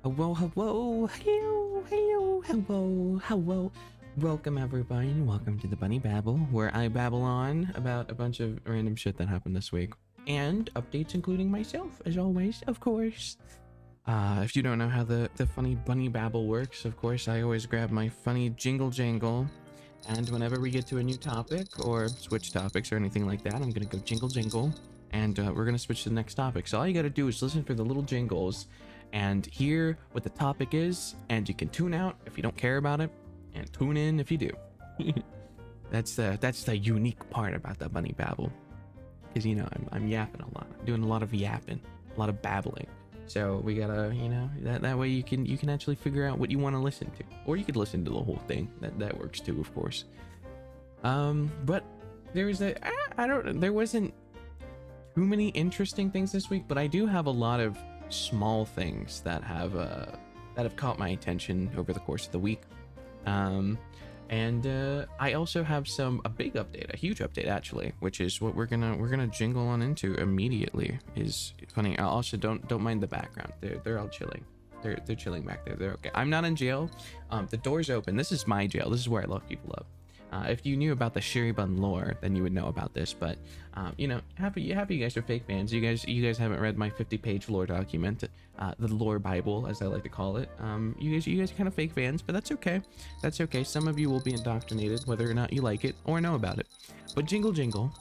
Hello, hello, hello, hello, hello, hello. Welcome everybody, and welcome to the Bunny Babble, where I babble on about a bunch of random shit that happened this week. And updates including myself, as always, of course. If you don't know how the funny Bunny Babble works, of course, I always grab my funny jingle jangle. And whenever we get to a new topic, or switch topics or anything like that, I'm gonna go jingle jingle. And we're gonna switch to the next topic. So all you gotta do is listen for the little jingles and hear what the topic is, and you can tune out if you don't care about it, and tune in if you do. That's the unique part about the Bunny Babble, because you know I'm yapping a lot. I'm doing a lot of yapping, a lot of babbling. So we gotta, you know, that way you can actually figure out what you want to listen to, or you could listen to the whole thing. That works too, of course. But there was there wasn't too many interesting things this week, but I do have a lot of small things that have caught my attention over the course of the week. And I also have a big update, a huge update actually, which is what we're gonna jingle on into immediately. Is funny. Also, don't mind the background. They're all chilling. They're chilling back there. They're okay. I'm not in jail. The door's open. This is my jail. This is where I lock people up. If you knew about the Shirybun lore, then you would know about this. But you know, happy you guys are fake fans. You guys haven't read my 50-page lore document, the lore Bible, as I like to call it. You guys are kind of fake fans, but that's okay. That's okay. Some of you will be indoctrinated, whether or not you like it or know about it. But jingle jingle,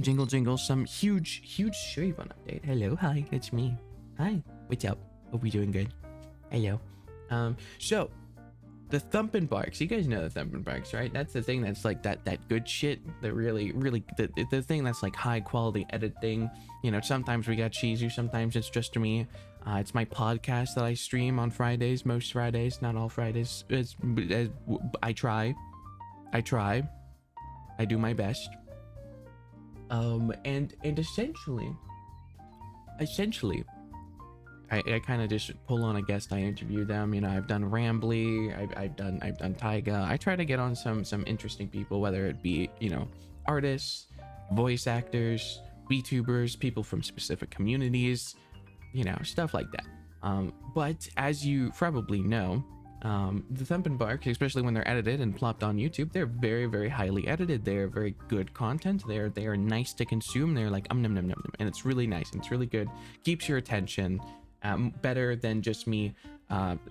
jingle jingle, some huge Shirybun update. Hello, hi, it's me. Hi, what's up? Hope you're doing good. Hello. So. The thump and barks, you guys know the thump and barks, right? That's the thing that's like that good shit, that really the thing that's like high quality editing. You know, sometimes we got cheesy, sometimes it's just me. It's my podcast that I stream on Fridays, most Fridays, not all Fridays. I try, I do my best. And essentially I kind of just pull on a guest, I interview them. You know, I've done Rambly, I've done Taiga. I try to get on some interesting people, whether it be, you know, artists, voice actors, Vtubers, people from specific communities, you know, stuff like that. But as you probably know, the thump and barks, especially when they're edited and plopped on YouTube, they're very, very highly edited. They're very good content. They are nice to consume. They're like nom nom nom, and it's really nice and it's really good. Keeps your attention. Better than just me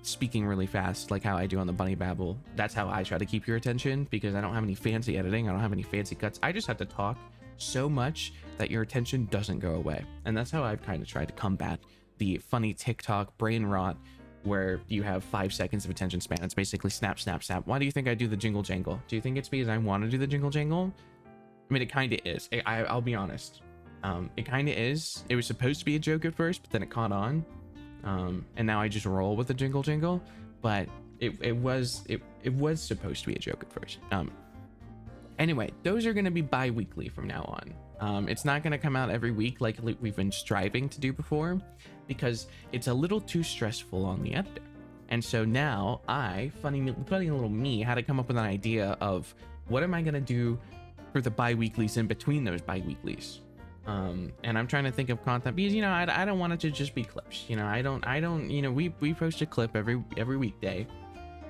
speaking really fast like how I do on the Bunny Babble. That's how I try to keep your attention, because I don't have any fancy editing. I don't have any fancy cuts. I just have to talk so much that your attention doesn't go away. And that's how I've kind of tried to combat the funny TikTok brain rot where you have 5 seconds of attention span. It's basically snap, snap, snap. Why do you think I do the jingle jangle? Do you think it's because I want to do the jingle jangle? I mean, it kind of is. I'll be honest. It kind of is. It was supposed to be a joke at first, but then it caught on. And now I just roll with the jingle jingle, but it was supposed to be a joke at first. Anyway, those are going to be bi-weekly from now on. It's not going to come out every week like we've been striving to do before, because it's a little too stressful on the editor. And so now funny little me, had to come up with an idea of what am I going to do for the bi-weeklies in between those bi-weeklies. And I'm trying to think of content, because, you know, I don't want it to just be clips. You know, I don't, you know, we post a clip every weekday.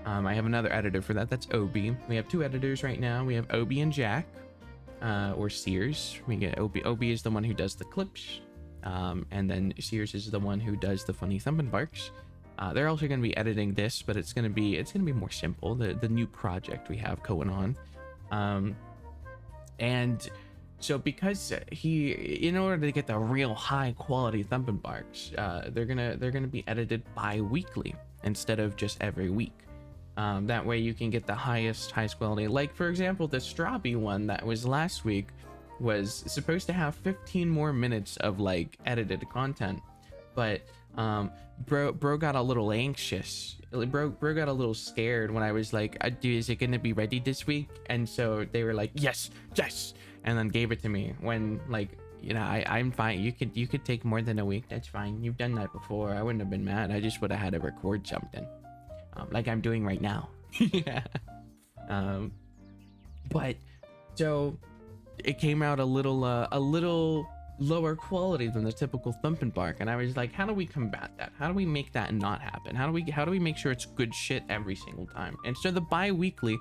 I have another editor for that. That's Obi. We have 2 editors right now. We have Obi and Jack, or Sears. We get Obi. Obi is the one who does the clips. And then Sears is the one who does the funny thump and barks. They're also going to be editing this, but it's going to be more simple. The new project we have going on. And so because in order to get the real high quality thump and barks, they're gonna be edited bi-weekly instead of just every week. That way you can get the highest quality. Like, for example, the Strawby one that was last week was supposed to have 15 more minutes of like edited content, but bro got a little anxious. Bro got a little scared when I was like, dude, is it gonna be ready this week? And so they were like, yes, and then gave it to me when, like, you know, I'm fine. You could take more than a week. That's fine. You've done that before. I wouldn't have been mad. I just would have had to record something, like I'm doing right now. Yeah. But so it came out a little lower quality than the typical thump and bark, and I was like, how do we combat that? How do we make that not happen? How do we make sure it's good shit every single time? And so the bi-weekly,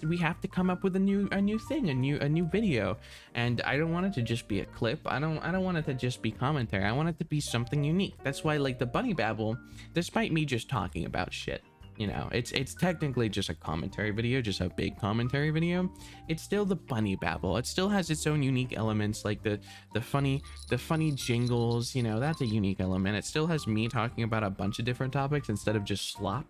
we have to come up with a new thing, a new video. And I don't want it to just be a clip. I don't want it to just be commentary. I want it to be something unique. That's why, like, the Bunny Babble, despite me just talking about shit, you know, it's technically just a commentary video, just a big commentary video. It's still the Bunny Babble. It still has its own unique elements, like the funny jingles, you know, that's a unique element. It still has me talking about a bunch of different topics instead of just slop.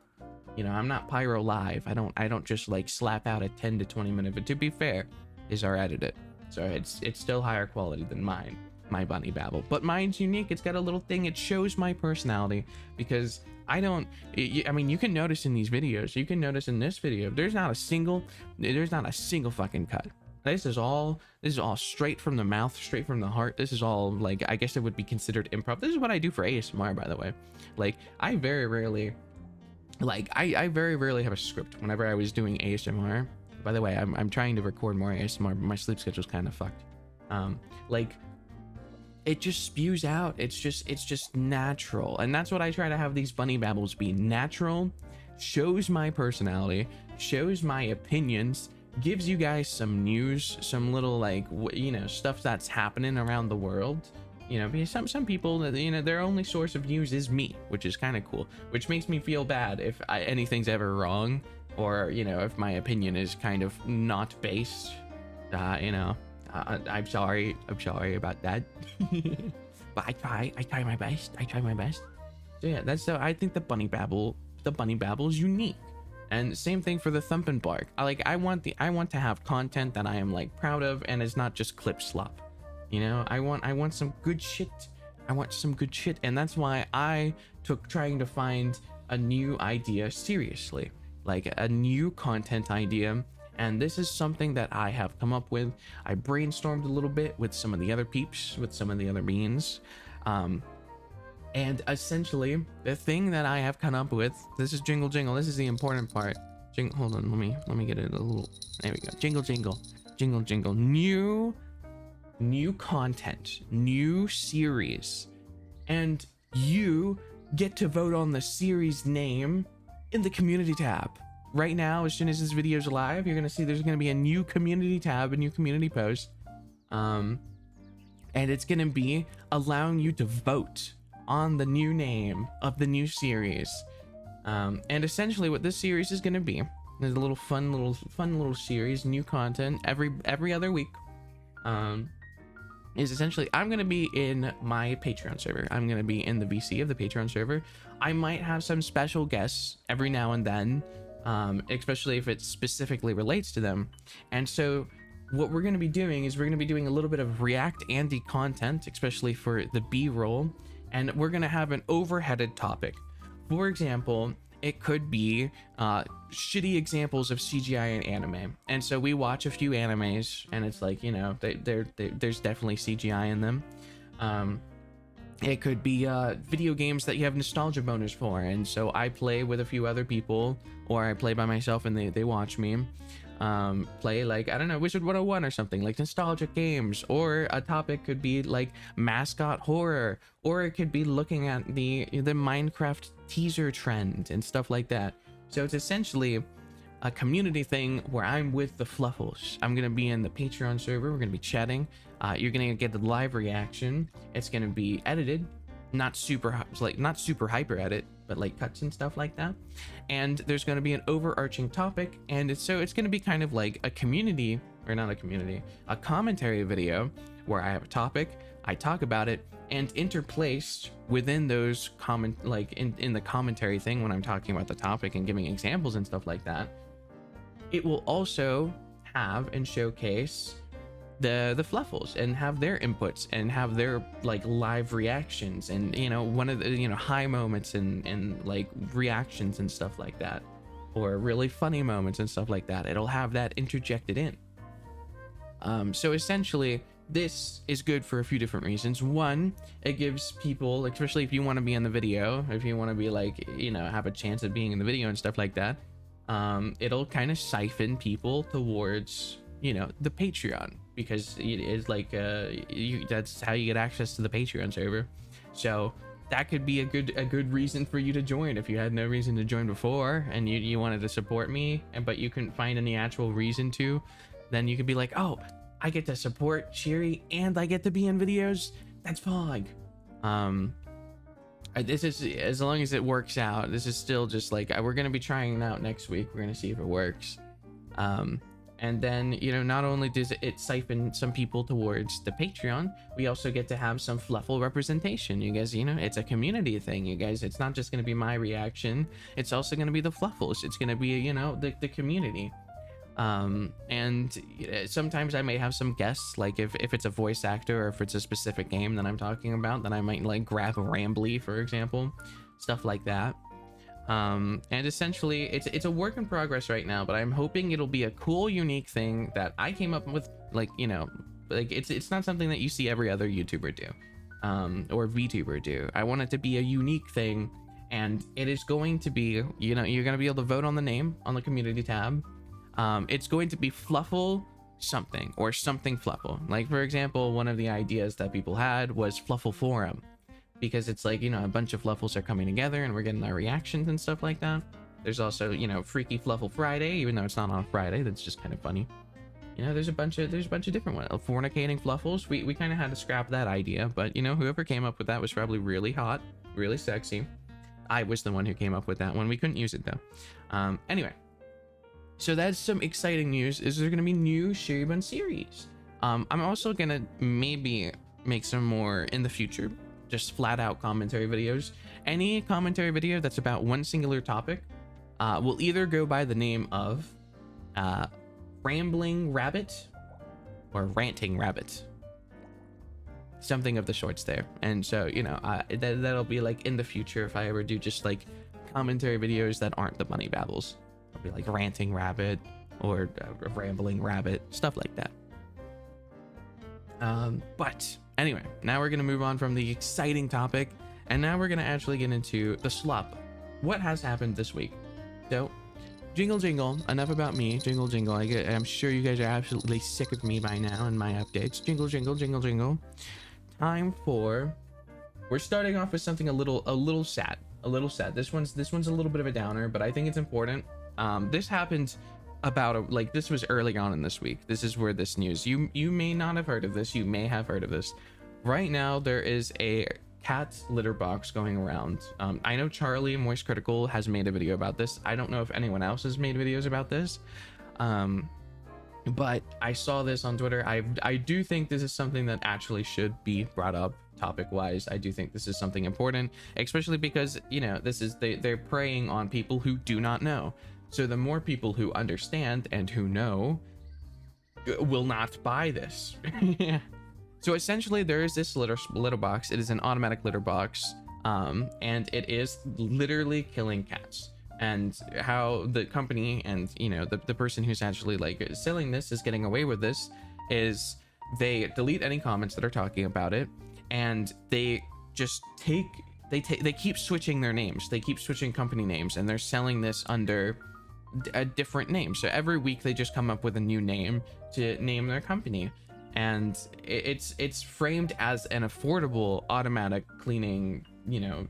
You know, I'm not Pyro Live. I don't just like slap out a 10 to 20 minute, but to be fair, is our edit. So it's still higher quality than my Bunny Babble, but mine's unique. It's got a little thing. It shows my personality, because I mean, you can notice in these videos, you can notice in this video, there's not a single fucking cut. This is all straight from the mouth, straight from the heart. This is all, like, I guess it would be considered improv. This is what I do for ASMR, by the way. Like, I very rarely have a script whenever I was doing ASMR. By the way, I'm trying to record more ASMR, but my sleep schedule's kind of fucked. Like, it just spews out. It's just natural, and that's what I try to have these Bunny Babbles be. Natural, shows my personality, shows my opinions, gives you guys some news, some little, like, you know, stuff that's happening around the world. You know, because some people, you know, their only source of news is me, which is kind of cool, which makes me feel bad if anything's ever wrong, or, you know, if my opinion is kind of not based. You know, I'm sorry about that. But I try my best. So yeah, so I think the Bunny Babble is unique. And same thing for the Thump and Bark. I want to have content that I am, like, proud of, and it's not just clip slop. You know, I want some good shit. And that's why I took trying to find a new idea seriously, like a new content idea. And this is something that I have come up with. I brainstormed a little bit with some of the other peeps, with some of the other beans. And essentially, the thing that I have come up with, this is jingle jingle. This is the important part. Hold on, let me get it a little. There we go. Jingle jingle, jingle jingle. New content, new series, and you get to vote on the series name in the community tab. Right now, as soon as this video is live, you're gonna see there's gonna be a new community tab, a new community post, and it's gonna be allowing you to vote on the new name of the new series. And essentially, what this series is gonna be is a little fun little series, new content every other week. Is essentially, I'm gonna be in my Patreon server. I'm gonna be in the VC of the Patreon server. I might have some special guests every now and then. Especially if it specifically relates to them. And so what we're going to be doing is we're going to be doing a little bit of React Andy content, especially for the B-roll, and we're going to have an overheaded topic. For example, it could be shitty examples of CGI in anime. And so we watch a few animes, and it's like, you know, there's definitely CGI in them. It could be video games that you have nostalgia bonus for, and so I play with a few other people, or I play by myself and they watch me play, like, I don't know, Wizard 101 or something, like nostalgic games. Or a topic could be like mascot horror, or it could be looking at the Minecraft teaser trend and stuff like that. So it's essentially a community thing where I'm with the Fluffles. I'm gonna be in the Patreon server. We're gonna be chatting. You're gonna get the live reaction. It's gonna be edited, not super hyper edit, but like cuts and stuff like that. And there's gonna be an overarching topic, and it's gonna be kind of like a community, or not a community, a commentary video where I have a topic, I talk about it, and interplaced within those in the commentary thing, when I'm talking about the topic and giving examples and stuff like that, it will also have and showcase the Fluffles and have their inputs and have their like live reactions, and, you know, one of the, you know, high moments and like reactions and stuff like that, or really funny moments and stuff like that. It'll have that interjected in. So essentially, this is good for a few different reasons. One, it gives people, especially if you want to be in the video, if you want to be like, you know, have a chance of being in the video and stuff like that, it'll kind of siphon people towards the Patreon, because it is like that's how you get access to the Patreon server. So that could be a good reason for you to join if you had no reason to join before and you wanted to support me, but you couldn't find any actual reason to. Then you could be like, oh, I get to support Shiri and I get to be in videos. That's fine. This is, as long as it works out, this is still just like, we're gonna be trying it out next week. We're gonna see if it works. And then, not only does it siphon some people towards the Patreon, we also get to have some flufful representation. You guys, it's a community thing, you guys. It's not just going to be my reaction. It's also going to be the fluffles. It's going to be, the community. And sometimes I may have some guests, like if it's a voice actor or if it's a specific game that I'm talking about, then I might like grab Rambly, for example, stuff like that. And essentially it's a work in progress right now, but I'm hoping it'll be a cool, unique thing that I came up with. Like, like it's not something that you see every other YouTuber do, or VTuber do. I want it to be a unique thing, and it is going to be, you're going to be able to vote on the name on the community tab. It's going to be Fluffle something, or something Fluffle. Like, for example, one of the ideas that people had was Fluffle Forum, because it's like, a bunch of Fluffles are coming together and we're getting our reactions and stuff like that. There's also, Freaky Fluffle Friday, even though it's not on Friday. That's just kind of funny. There's a bunch of different ones. Fornicating Fluffles. We kind of had to scrap that idea, but whoever came up with that was probably really hot, really sexy. I was the one who came up with that one. We couldn't use it though. Anyway, so that's some exciting news. Is there going to be new Shirybun Series? I'm also going to maybe make some more in the future. Just flat out commentary videos. Any commentary video that's about one singular topic will either go by the name of Rambling Rabbit or Ranting Rabbit. Something of the sorts there. And so, that'll be like in the future if I ever do just like commentary videos that aren't the money babbles. It'll be like Ranting Rabbit or Rambling Rabbit, stuff like that. But anyway, now we're going to move on from the exciting topic, and now we're going to actually get into the slop. What has happened this week? So, jingle jingle, enough about me. Jingle jingle. I'm sure you guys are absolutely sick of me by now and my updates. Jingle jingle, jingle jingle. Time for, we're starting off with something a little sad. This one's a little bit of a downer, but I think it's important. This happened about this was early on in this week. This is where this news, you may not have heard of this, you may have heard of this. Right now there is a cat litter box going around. I know Charlie Moist Critical has made a video about this. I don't know if anyone else has made videos about this, but I saw this on Twitter. I do think this is something that actually should be brought up topic wise. I do think this is something important, especially because this is they're preying on people who do not know. So the more people who understand and who know will not buy this. So essentially there is this litter box. It is an automatic litter box, and it is literally killing cats. And how the company and the person who's actually like selling this is getting away with this is they delete any comments that are talking about it, and they just they keep switching their names. They keep switching company names, and they're selling this under a different name. So every week they just come up with a new name to name their company, and it's framed as an affordable automatic cleaning,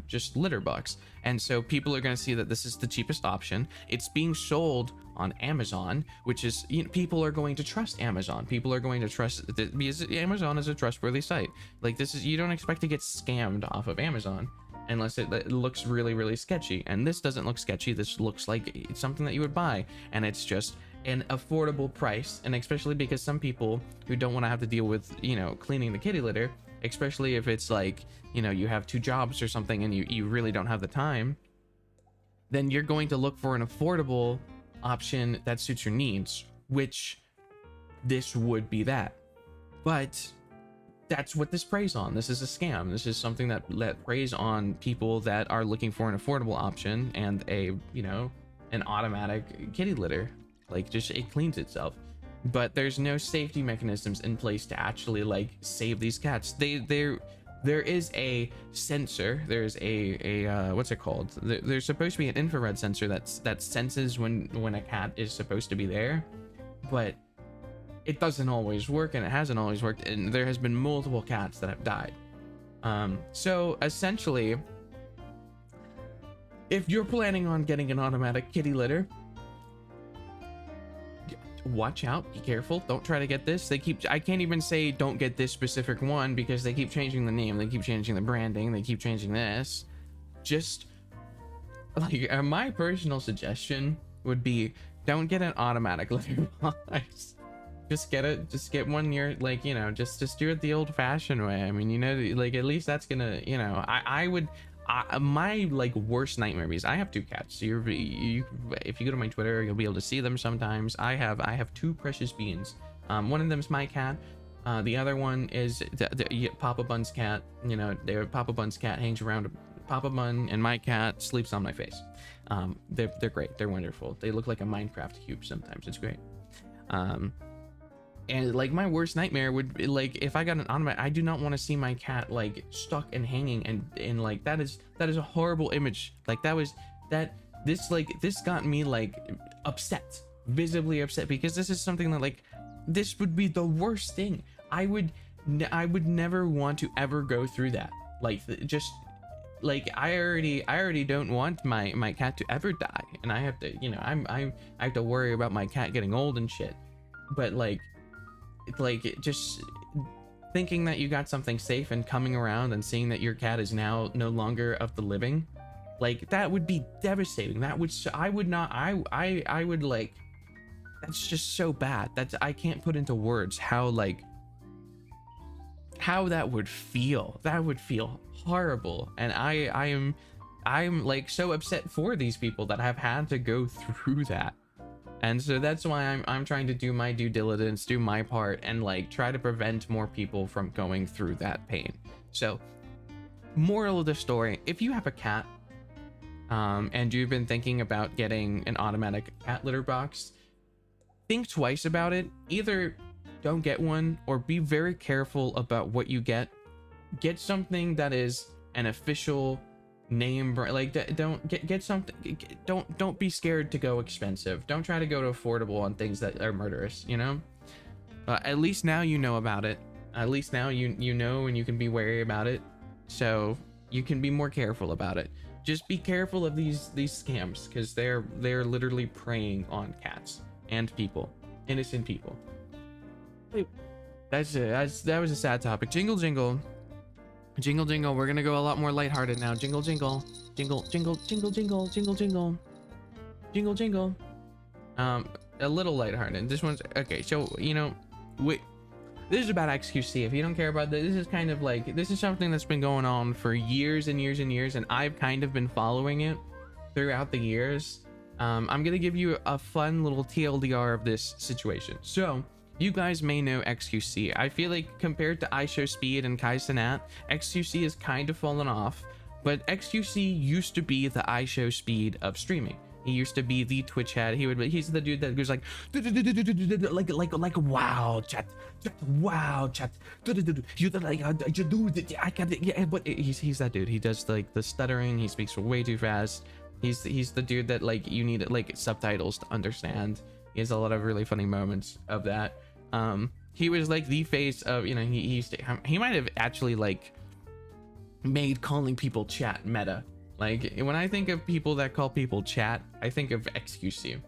just litter box. And so people are going to see that this is the cheapest option. It's being sold on Amazon, which is, people are going to trust Amazon. People are going to trust because Amazon is a trustworthy site. Like, this is, you don't expect to get scammed off of Amazon unless it looks really, really sketchy. And this doesn't look sketchy. This looks like it's something that you would buy, and it's just an affordable price. And especially because some people who don't want to have to deal with, cleaning the kitty litter, especially if it's like, you have 2 jobs or something and you really don't have the time, then you're going to look for an affordable option that suits your needs, which this would be that. But that's what this preys on. This is a scam. This is something that preys on people that are looking for an affordable option and an automatic kitty litter. Like, just, it cleans itself. But there's no safety mechanisms in place to actually like save these cats. There is a sensor. There's a what's it called? There's supposed to be an infrared sensor that senses when a cat is supposed to be there, but it doesn't always work, and it hasn't always worked, and there has been multiple cats that have died. So essentially, if you're planning on getting an automatic kitty litter, watch out, be careful, don't try to get this. I can't even say don't get this specific one because they keep changing the name, they keep changing the branding, they keep changing this. Just like my personal suggestion would be, don't get an automatic litter box. Just get one near, like, you know, just do it the old-fashioned way. I mean, you know, like, at least that's gonna, you know, I would, my like worst nightmare, because I have 2 cats. So if you go to my Twitter, you'll be able to see them sometimes. I have 2 precious beans. One of them is my cat. The other one is Papa Bun's cat. You know, Papa Bun's cat hangs around Papa Bun, and my cat sleeps on my face. They're great. They're wonderful. They look like a Minecraft cube sometimes. It's great. And like my worst nightmare would be like if I got an automatic. I do not want to see my cat like stuck and hanging, and like that is a horrible image. Like this got me like upset, visibly upset, because this is something that like this would be the worst thing. I would never want to ever go through that. Like just like I already don't want my cat to ever die, and I have to, you know, I have to worry about my cat getting old and shit. But like just thinking that you got something safe and coming around and seeing that your cat is now no longer of the living, like that would be devastating. That would, I would not, I would like, that's just so bad. I can't put into words how that would feel. That would feel horrible. And I'm like so upset for these people that have had to go through that. And so that's why I'm trying to do my due diligence, do my part, and like try to prevent more people from going through that pain. So moral of the story, if you have a cat and you've been thinking about getting an automatic cat litter box, think twice about it. Either don't get one, or be very careful about what you get. Get something that is an official name, like don't get something. Don't be scared to go expensive. Don't try to go to affordable on things that are murderous, you know. At least now you know about it. At least now you know, and you can be wary about it, so you can be more careful about it. Just be careful of these scams, because they're literally preying on cats and people, innocent people. That was a sad topic. Jingle jingle. Jingle jingle, we're gonna go a lot more lighthearted now. Jingle jingle, jingle jingle, jingle jingle, jingle jingle, jingle jingle. A little lighthearted. This one's okay. So you know, this is about XQC. If you don't care about this is kind of like, this is something that's been going on for years and years and years, and I've kind of been following it throughout the years. I'm gonna give you a fun little TLDR of this situation. So you guys may know XQC. I feel like compared to iShowSpeed and Kai Cenat, XQC has kind of fallen off, but XQC used to be the iShowSpeed of streaming. He used to be the Twitch head. He's the dude that goes like wow chat, wow chat, you like you do, I can't, yeah, but he's that dude. He does like the stuttering. He speaks way too fast. He's the dude that like you need like subtitles to understand. He has a lot of really funny moments of that. He was like the face of, you know, he might have actually like made calling people chat meta. Like when I think of people that call people chat, I think of XQC.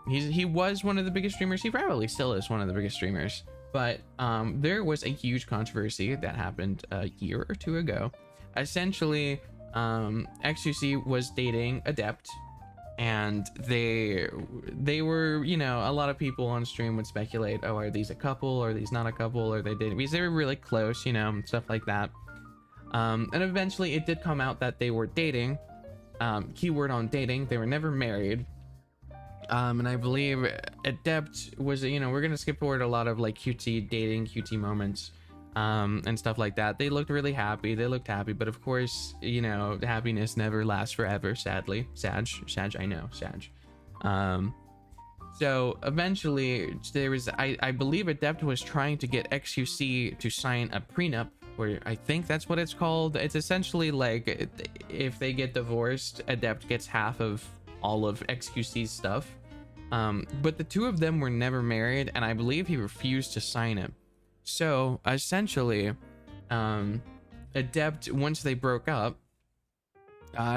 He was one of the biggest streamers. He probably still is one of the biggest streamers, but there was a huge controversy that happened a year or 2 ago. Essentially, XQC was dating Adept, and they were, you know, a lot of people on stream would speculate, oh, are these a couple, are these not a couple, are they dating, because they were really close, you know, stuff like that. And eventually it did come out that they were dating. Keyword on dating, they were never married. And I believe Adept was, you know, we're gonna skip forward a lot of like cutesy dating, cutesy moments and stuff like that. They looked really happy, but of course, you know, happiness never lasts forever, sadly. Sag, I know, Sag. So eventually there was, I believe Adept was trying to get XQC to sign a prenup, or I think that's what it's called. It's essentially like if they get divorced, Adept gets half of all of XQC's stuff. But the two of them were never married, and I believe he refused to sign it. So essentially, Adept, once they broke up,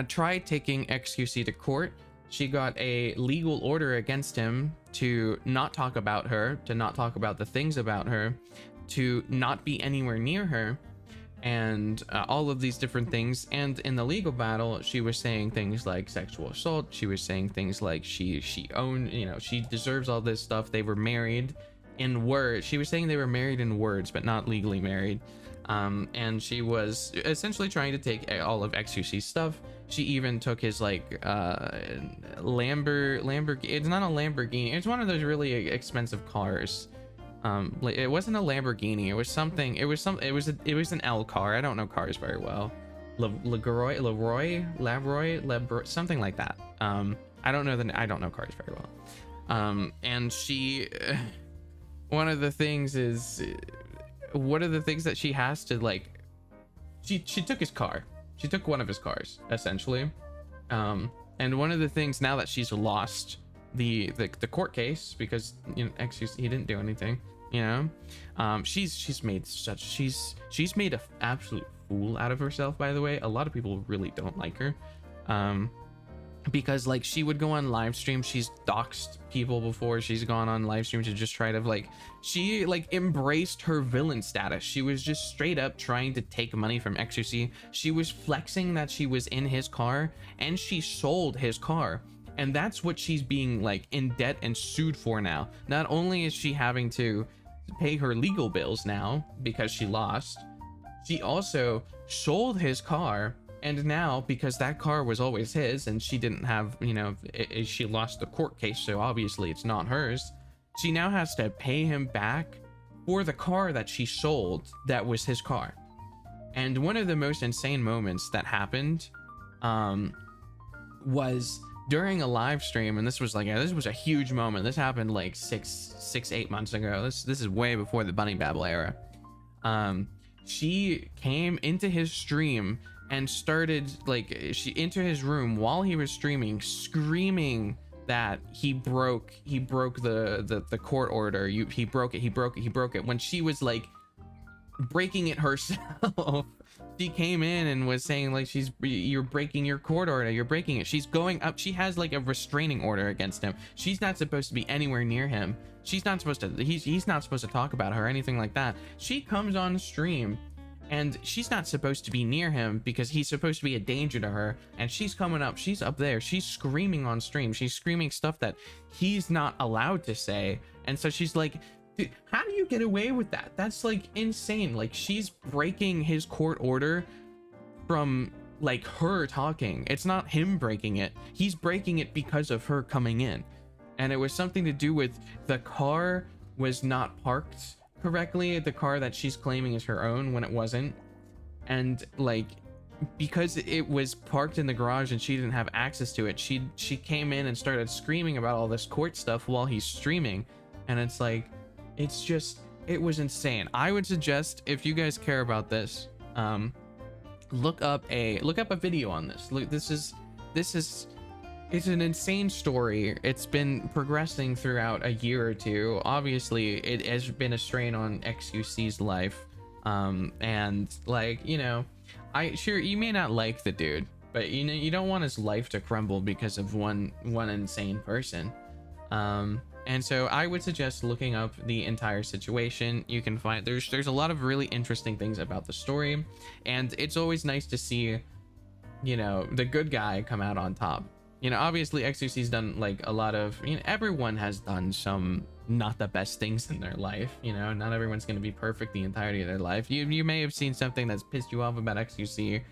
tried taking XQC to court. She got a legal order against him to not talk about her, to not talk about the things about her, to not be anywhere near her, and all of these different things. And in the legal battle, she was saying things like sexual assault. She was saying things like she owned, you know, she deserves all this stuff. They were married in words. She was saying they were married in words, but not legally married. And she was essentially trying to take all of XQC's stuff. She even took his like Lamborghini. It's not a Lamborghini. It's one of those really expensive cars. It wasn't a Lamborghini. It was something. It was an L car. I don't know cars very well. Leroy, something like that. I don't know cars very well. And she, one of the things that she has to like, she took his car. She took one of his cars, essentially. And one of the things, now that she's lost the court case, because, you know, he didn't do anything, you know, she's made an absolute fool out of herself, by the way. A lot of people really don't like her. Because like she would go on live stream, she's doxed people before. She's gone on live stream to just try to like, she like embraced her villain status. She was just straight up trying to take money from XQC. She was flexing that she was in his car, and she sold his car, and that's what she's being like in debt and sued for now. Not only is she having to pay her legal bills now because she lost, she also sold his car. And now, because that car was always his, and she didn't have, you know, she lost the court case, so obviously it's not hers. She now has to pay him back for the car that she sold that was his car. And one of the most insane moments that happened was during a live stream, and this was a huge moment. This happened like 8 months ago. This is way before the Bunny Babble era. She came into his stream and started like, she entered his room while he was streaming, screaming that he broke the court order. He broke it when she was like breaking it herself. She came in and was saying like, you're breaking your court order, you're breaking it. She's going up, she has like a restraining order against him. She's not supposed to be anywhere near him. She's not supposed to, he's not supposed to talk about her or anything like that. She comes on stream and she's not supposed to be near him because he's supposed to be a danger to her, and she's coming up, she's up there, she's screaming on stream, she's screaming stuff that he's not allowed to say. And so she's like, dude, how do you get away with that? That's like insane. Like, she's breaking his court order from like her talking. It's not him breaking it, he's breaking it because of her coming in. And it was something to do with the car was not parked correctly, the car that she's claiming is her own when it wasn't. And like, because it was parked in the garage and she didn't have access to it, she came in and started screaming about all this court stuff while he's streaming. And it's like, it's just, it was insane. I would suggest, if you guys care about this, look up a video on this. Look, this is it's an insane story. It's been progressing throughout a year or two. Obviously it has been a strain on XQC's life, and like, you know, sure, you may not like the dude, but you know, you don't want his life to crumble because of one insane person. And so I would suggest looking up the entire situation. You can find there's a lot of really interesting things about the story, and it's always nice to see, you know, the good guy come out on top. You know, obviously XQC's done like a lot of, you know, everyone has done some not the best things in their life. You know, not everyone's going to be perfect the entirety of their life. You may have seen something that's pissed you off about XQC.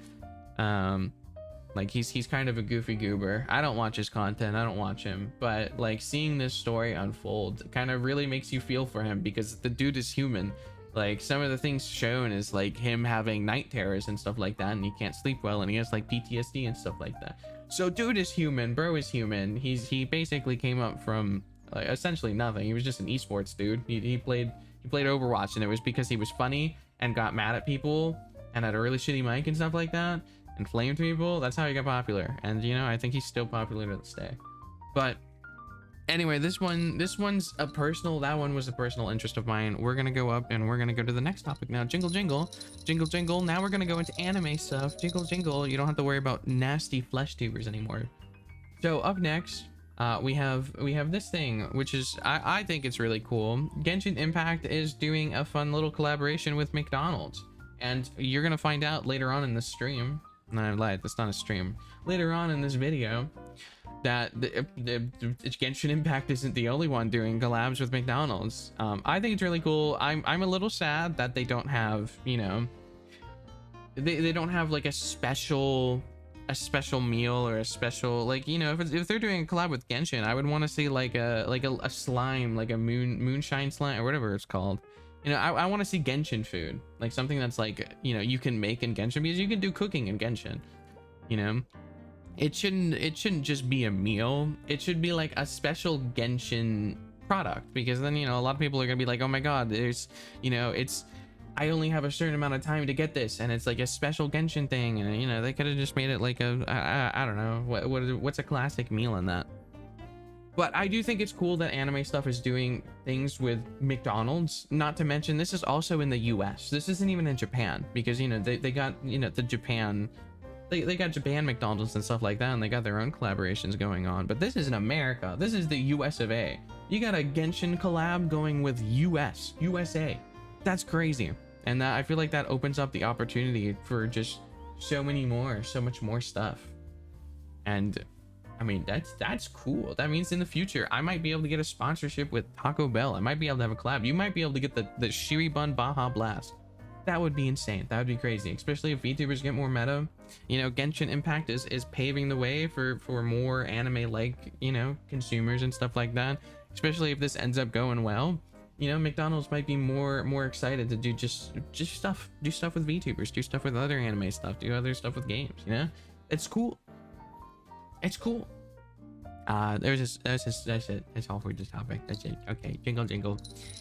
Like he's kind of a goofy goober. I don't watch his content, I don't watch him, but like seeing this story unfold kind of really makes you feel for him, because the dude is human. Like, some of the things shown is like him having night terrors and stuff like that, and he can't sleep well, and he has like PTSD and stuff like that. So dude is human, bro is human. He basically came up from like essentially nothing. He was just an esports dude. He played Overwatch, and it was because he was funny and got mad at people and had a really shitty mic and stuff like that and flamed people. That's how he got popular. And you know, I think he's still popular to this day. But Anyway, this one's a personal, that one was a personal interest of mine. We're gonna go up and we're gonna go to the next topic now. Jingle jingle, jingle jingle. Now we're gonna go into anime stuff. Jingle jingle. You don't have to worry about nasty flesh tubers anymore. So up next, we have this thing, which is I think it's really cool. Genshin Impact is doing a fun little collaboration with McDonald's, and you're gonna find out later on in the stream. No, I lied. That's not a stream. Later on in this video, that the Genshin Impact isn't the only one doing collabs with McDonald's. I think it's really cool. I'm a little sad that they don't have, you know, they don't have like a special meal or a special, like, you know, if they're doing a collab with Genshin, I would want to see like a slime, like a moonshine slime or whatever it's called. You know, I want to see Genshin food, like something that's like, you know, you can make in Genshin, because you can do cooking in Genshin, you know. It shouldn't just be a meal. It should be like a special Genshin product, because then, you know, a lot of people are gonna be like, oh my god, there's, you know, I only have a certain amount of time to get this, and it's like a special Genshin thing, and, you know, they could have just made it like I don't know, what's a classic meal in that. But I do think it's cool that anime stuff is doing things with McDonald's. Not to mention, this is also in the US. This isn't even in Japan, because, you know, they got, you know, the Japan, they got Japan McDonald's and stuff like that, and they got their own collaborations going on. But this is in America. This is the US of A. You got a Genshin collab going with USA. That's crazy. And that, I feel like that opens up the opportunity for just so much more stuff. And I mean, that's cool. That means in the future, I might be able to get a sponsorship with Taco Bell. I might be able to have a collab. You might be able to get the Shirybun Baja Blast. That would be insane. That would be crazy, especially if VTubers get more meta. You know, Genshin Impact is paving the way for more anime like, you know, consumers and stuff like that. Especially if this ends up going well, you know, McDonald's might be more excited to do just stuff, do stuff with VTubers, do stuff with other anime stuff, do other stuff with games. You know, it's cool. It's cool. That's it. That's all for this topic. That's it. Okay, jingle jingle,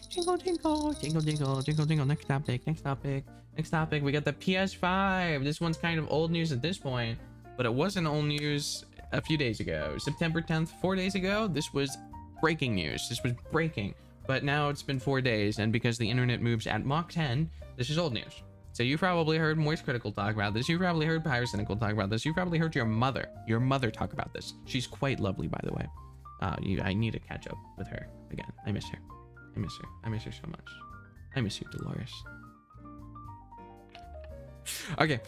jingle jingle, jingle jingle, jingle jingle. Next topic. We got the PS5. This one's kind of old news at this point, but it wasn't old news a few days ago. September 10th, 4 days ago. This was breaking news. This was breaking, but now it's been 4 days, and because the internet moves at Mach 10, this is old news. So you probably heard Moist Critical talk about this. You probably heard Pyrocynical talk about this. You probably heard your mother talk about this. She's quite lovely, by the way. I need to catch up with her again. I miss her. I miss her so much. I miss you, Dolores. Okay.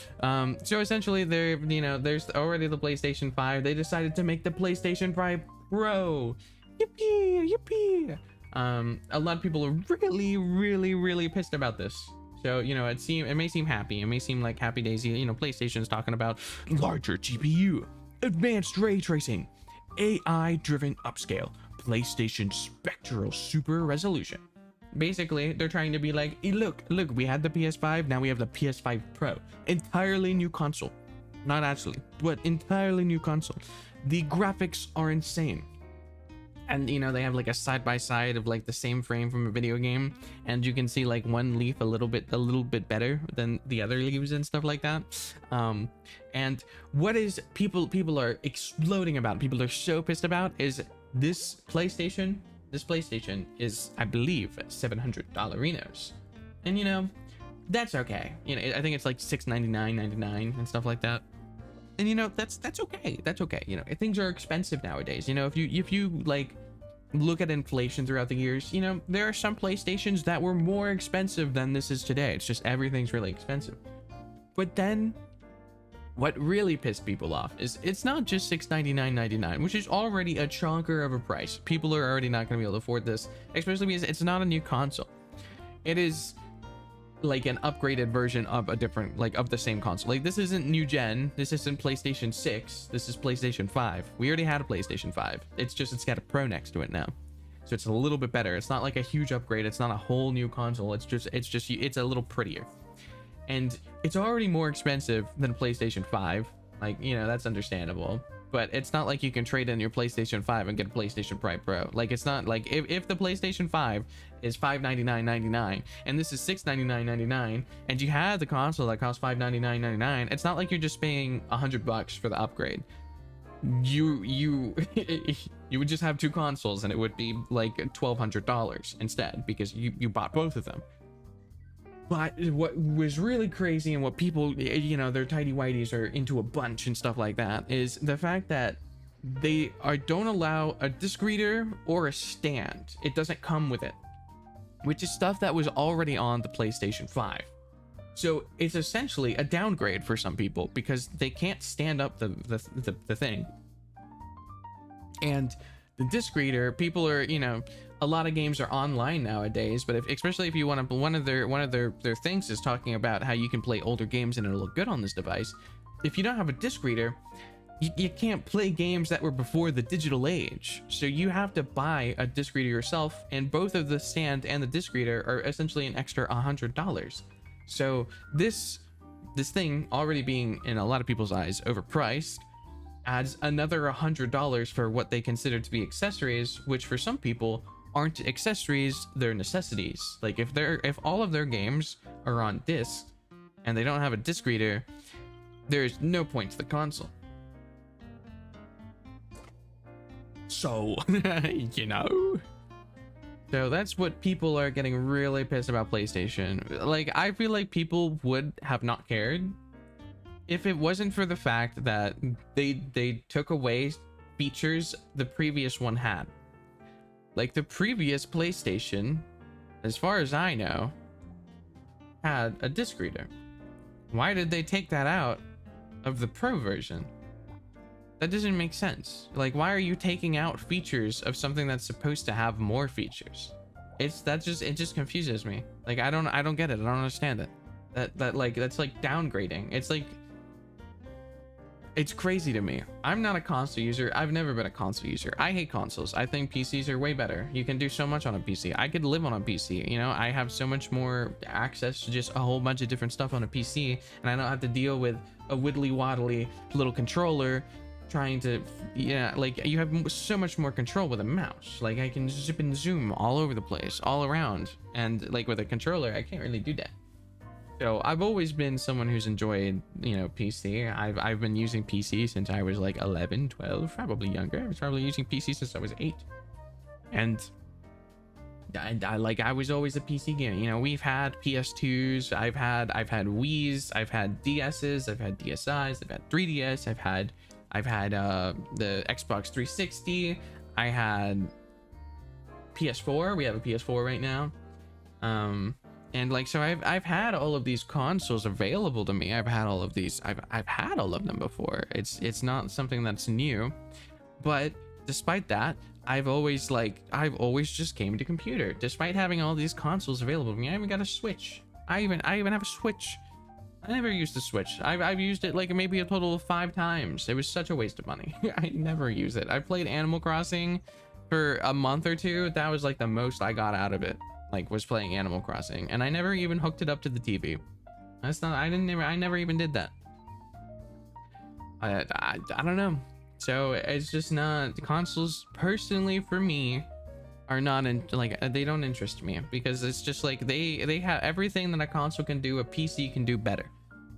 So essentially, there's already the PlayStation 5. They decided to make the PlayStation 5 Pro. Yippee! A lot of people are really pissed about this. So, you know, it may seem happy. It may seem like happy days. You know, PlayStation's talking about larger GPU, advanced ray tracing, AI-driven upscale, PlayStation Spectral Super Resolution. Basically, they're trying to be like, hey, look, we had the PS5, now we have the PS5 Pro. Entirely new console. Not actually, but entirely new console. The graphics are insane. And, you know, they have like a side-by-side of like the same frame from a video game, and you can see like one leaf a little bit better than the other leaves and stuff like that. And what is people are exploding about, people are so pissed about, is this PlayStation is, I believe, $700. And, you know, that's okay. You know, I think it's like $699.99 and stuff like that. And, you know, that's okay. That's okay. You know, things are expensive nowadays. You know, if you like look at inflation throughout the years, you know, there are some PlayStations that were more expensive than this is today. It's just everything's really expensive. But then what really pissed people off is it's not just $699.99, which is already a chonker of a price. People are already not going to be able to afford this, especially because it's not a new console. It is like an upgraded version of a different, like, of the same console. Like, this isn't new gen, this isn't PlayStation 6, this is PlayStation 5. We already had a PlayStation 5. It's got a Pro next to it now, so it's a little bit better. It's not like a huge upgrade, it's not a whole new console, it's a little prettier. And it's already more expensive than PlayStation 5. Like, you know, that's understandable. But it's not like you can trade in your PlayStation 5 and get a PlayStation 5 Pro. Like, it's not like if the PlayStation 5 is $599.99 and this is $699.99, and you had the console that costs $599.99, it's not like you're just paying $100 for the upgrade. You You would just have two consoles and it would be like $1,200 instead because you bought both of them. But what was really crazy and what people, you know, their tidy whities are into a bunch and stuff like that is the fact that they don't allow a disc reader or a stand. It doesn't come with it, which is stuff that was already on the PlayStation 5. So it's essentially a downgrade for some people because they can't stand up the thing. And the disc reader, people are, you know, a lot of games are online nowadays, but especially if you want to, one of their things is talking about how you can play older games and it'll look good on this device. If you don't have a disc reader, you can't play games that were before the digital age. So you have to buy a disc reader yourself, and both of the stand and the disc reader are essentially an extra $100. So this thing already being in a lot of people's eyes overpriced adds another $100 for what they consider to be accessories, which for some people aren't accessories, they're necessities. Like if all of their games are on disc and they don't have a disc reader, there's no point to the console. So you know, so that's what people are getting really pissed about PlayStation. Like, I feel like people would have not cared if it wasn't for the fact that they took away features the previous one had. Like, the previous PlayStation, as far as I know, had a disc reader. Why did they take that out of the Pro version? That doesn't make sense. Like, why are you taking out features of something that's supposed to have more features? It just confuses me. Like, I don't get it. I don't understand it. That's like downgrading. It's crazy to me. I'm not a console user. I've never been a console user. I hate consoles. I think PCs are way better. You can do so much on a PC. I could live on a PC. You know, I have so much more access to just a whole bunch of different stuff on a PC, and I don't have to deal with a widdly waddly little controller trying to, yeah, like, you have so much more control with a mouse. Like, I can zip and zoom all over the place, all around, and like with a controller, I can't really do that. So I've always been someone who's enjoyed, you know, PC. I've been using PC since I was like 11, 12, probably younger. I was probably using PC since I was 8. And I was always a PC gamer. You know, we've had PS2s, I've had Wii's, I've had DS's, I've had DSi's, I've had 3DS, I've had the Xbox 360, I had PS4. We have a PS4 right now. And like, so I've had all of these consoles available to me. I've had all of these. I've had all of them before. It's not something that's new. But despite that, I've always just came to computer. Despite having all these consoles available to me, I even got a Switch. I even have a Switch. I never used the Switch. I've used it like maybe a total of 5 times. It was such a waste of money. I never use it. I played Animal Crossing for a month or two. That was like the most I got out of it. Like, was playing Animal Crossing, and I never even hooked it up to the TV. I never even did that. I don't know. So it's just not, the consoles personally for me are not they don't interest me, because it's just like they have everything that a console can do, a PC can do better.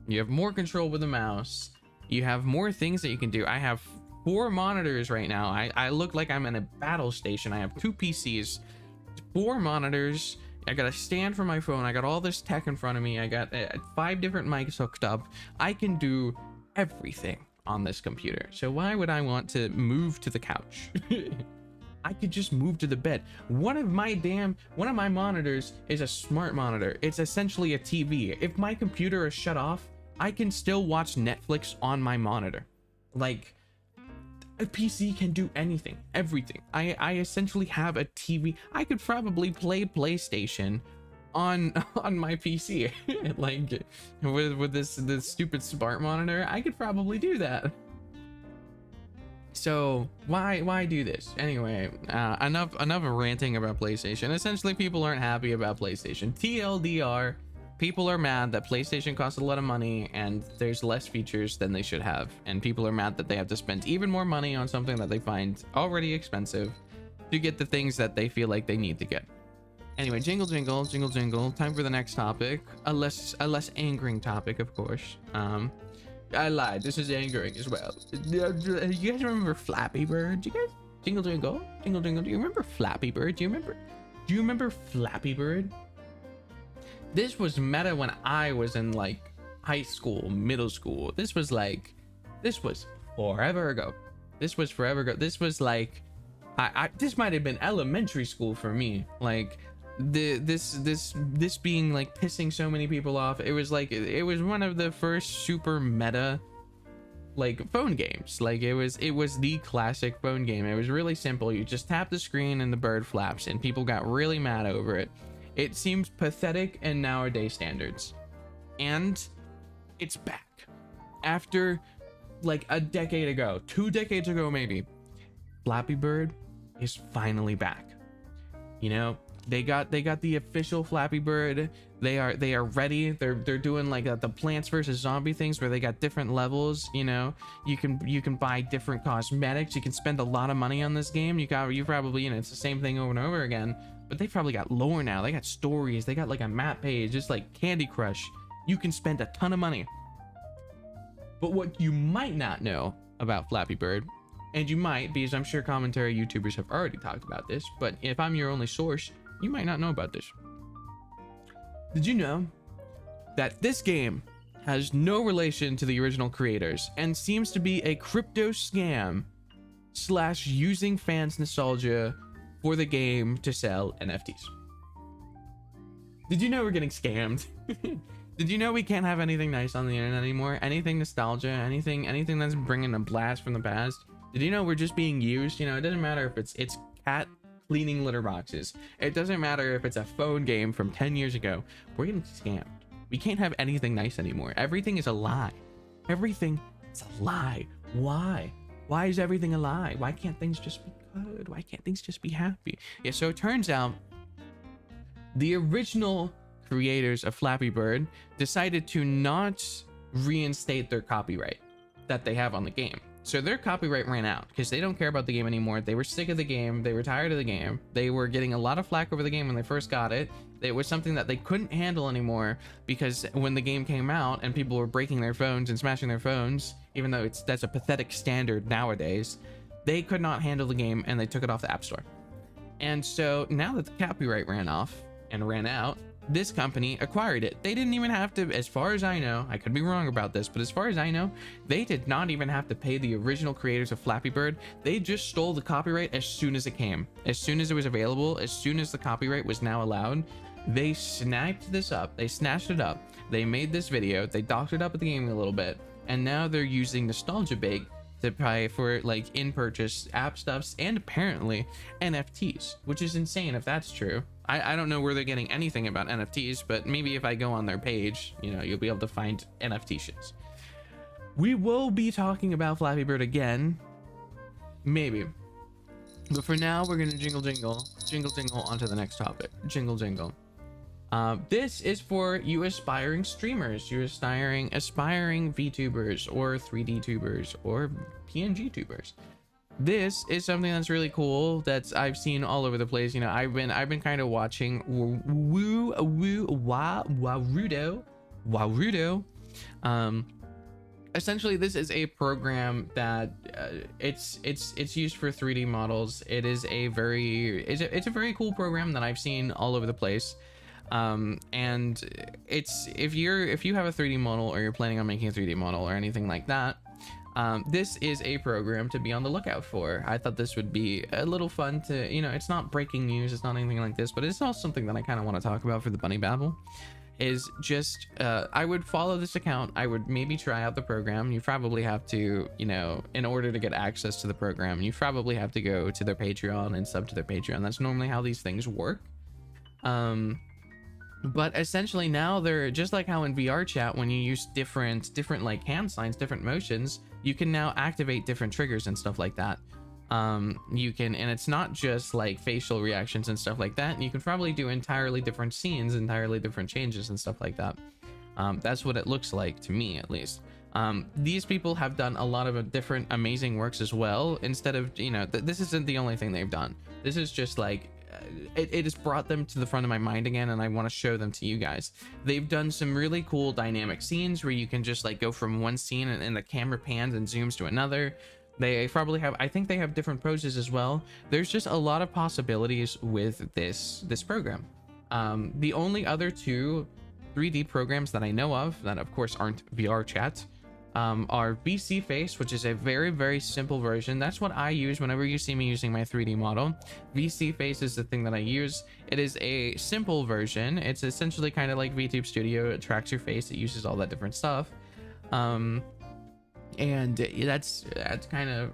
You have more control with the mouse, you have more things that you can do. I have 4 monitors right now. I look like I'm in a battle station. I have 2 PCs, 4 monitors, I got a stand for my phone, I got all this tech in front of me, I got 5 different mics hooked up. I can do everything on this computer. So why would I want to move to the couch? I could just move to the bed. One of my monitors is a smart monitor. It's essentially a TV. If my computer is shut off, I can still watch Netflix on my monitor. Like, a PC can do anything, everything. I essentially have a TV. I could probably play PlayStation on my PC. Like, with this stupid smart monitor, I could probably do that. So why do this anyway? Enough ranting about PlayStation. Essentially, people aren't happy about PlayStation. TLDR, people are mad that PlayStation costs a lot of money and there's less features than they should have, and people are mad that they have to spend even more money on something that they find already expensive to get the things that they feel like they need to get. Anyway, jingle jingle jingle jingle, time for the next topic. A less angering topic, of course. I lied, this is angering as well. You guys remember Flappy Bird? Do jingle jingle, jingle jingle. Do you remember Flappy Bird? Do you remember Flappy Bird? This was meta when I was in like high school, middle school. This was forever ago. This was like, this might have been elementary school for me. Like this being like pissing so many people off. It was one of the first super meta like phone games. Like it was the classic phone game. It was really simple. You just tap the screen and the bird flaps, and people got really mad over it. It seems pathetic in nowadays standards, and it's back after like a decade ago, 2 decades ago maybe. Flappy Bird is finally back. You know, they got the official Flappy Bird. They are ready. They're doing like the Plants vs Zombie things where they got different levels. You know, you can buy different cosmetics. You can spend a lot of money on this game. You probably, you know, it's the same thing over and over again, but they probably got lore now. They got stories. They got like a map page, just like Candy Crush. You can spend a ton of money. But what you might not know about Flappy Bird, and you might, because I'm sure commentary YouTubers have already talked about this, but if I'm your only source, you might not know about this. Did you know that this game has no relation to the original creators and seems to be a crypto scam / using fans' nostalgia for the game to sell NFTs? Did you know we're getting scammed? Did you know we can't have anything nice on the internet anymore? Anything nostalgia, anything that's bringing a blast from the past? Did you know we're just being used? You know, it doesn't matter if it's cat cleaning litter boxes. It doesn't matter if it's a phone game from 10 years ago. We're getting scammed. We can't have anything nice anymore. Everything is a lie. Everything is a lie. Why? Why is everything a lie? Why can't things just be good? Why can't things just be happy? Yeah, so it turns out the original creators of Flappy Bird decided to not reinstate their copyright that they have on the game. So their copyright ran out because they don't care about the game anymore. They were sick of the game. They were tired of the game. They were getting a lot of flack over the game when they first got it. It was something that they couldn't handle anymore because when the game came out and people were breaking their phones and smashing their phones, even though that's a pathetic standard nowadays, they could not handle the game and they took it off the App Store. And so now that the copyright ran off and ran out, this company acquired it. They didn't even have to, as far as I know, I could be wrong about this, but as far as I know, they did not even have to pay the original creators of Flappy Bird. They just stole the copyright as soon as it came. As soon as it was available, as soon as the copyright was now allowed, they sniped this up, they snatched it up, they made this video, they doctored up at the game a little bit, and now they're using Nostalgia Bake to pay for like in-purchase app stuffs and apparently NFTs, which is insane if that's true. I don't know where they're getting anything about NFTs, but maybe if I go on their page, you know, you'll be able to find NFT shits. We will be talking about Flappy Bird again, maybe. But for now, we're gonna jingle jingle onto the next topic. Jingle jingle. This is for you aspiring streamers, you aspiring VTubers or 3D tubers or PNG tubers. This is something that's really cool that I've seen all over the place. You know, I've been kind of watching Warudo. Essentially, this is a program that it's used for 3D models. It's a very cool program that I've seen all over the place. And it's if you have a 3D model or you're planning on making a 3D model or anything like that, this is a program to be on the lookout for. I thought this would be a little fun to, you know, it's not breaking news, it's not anything like this, but it's also something that I kind of want to talk about for the Bunny Babble. Is just I would follow this account. I would maybe try out the program. You probably have to, you know, in order to get access to the program, you probably have to go to their Patreon and sub to their Patreon. That's normally how these things work. But essentially now they're just like how in VR chat, when you use different like hand signs, different motions, you can now activate different triggers and stuff like that. You can, and it's not just like facial reactions and stuff like that. You can probably do entirely different scenes, entirely different changes and stuff like that. That's what it looks like to me, at least. These people have done a lot of different amazing works as well. Instead of, you know, this isn't the only thing they've done. This is just like, it has brought them to the front of my mind again, and I want to show them to you guys. They've done some really cool dynamic scenes where you can just like go from one scene and the camera pans and zooms to another. They probably have, I think they have different poses as well. There's just a lot of possibilities with this program. The only other two 3D programs that I know of that of course aren't VR chat are VC Face, which is a very, very simple version. That's what I use whenever you see me using my 3D model. VC Face is the thing that I use. It is a simple version. It's essentially kind of like VTube Studio. It tracks your face. It uses all that different stuff. And that's kind of,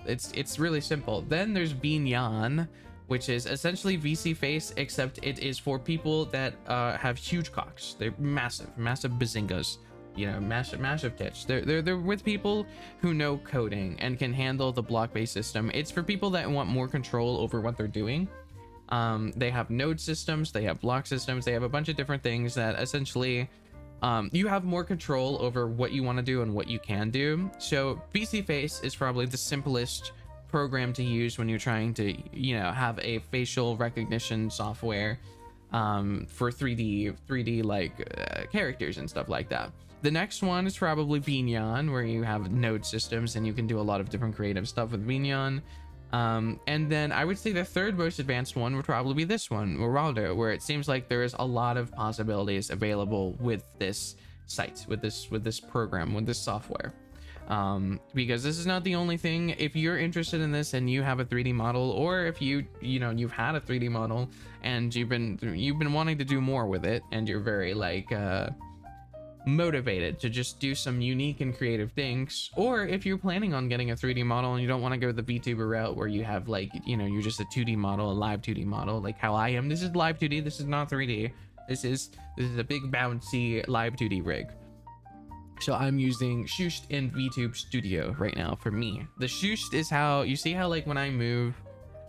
it's really simple. Then there's Binyan, which is essentially VC Face, except it is for people that have huge cocks. They're massive bazingas, you know, massive tits. They're with people who know coding and can handle the block-based system. It's for people that want more control over what they're doing. They have node systems, they have block systems, they have a bunch of different things that essentially you have more control over what you want to do and what you can do. So VC Face is probably the simplest program to use when you're trying to, you know, have a facial recognition software for 3D like characters and stuff like that. The next one is probably Binyan, where you have node systems and you can do a lot of different creative stuff with Binyan. And then I would say the third most advanced one would probably be this one, Moraldo, where it seems like there is a lot of possibilities available with this site, with this program, with this software. Because this is not the only thing. If you're interested in this and you have a 3D model, or if you've had a 3D model and you've been wanting to do more with it, and you're very like motivated to just do some unique and creative things, or if you're planning on getting a 3D model and you don't want to go the VTuber route where you have like, you know, you're just a 2D model, a live 2D model, like how I am. This is live 2D, this is not 3D. This is a big bouncy live 2D rig. So I'm using Shusht in VTube Studio right now for me. The Shusht is how, you see how like when I move,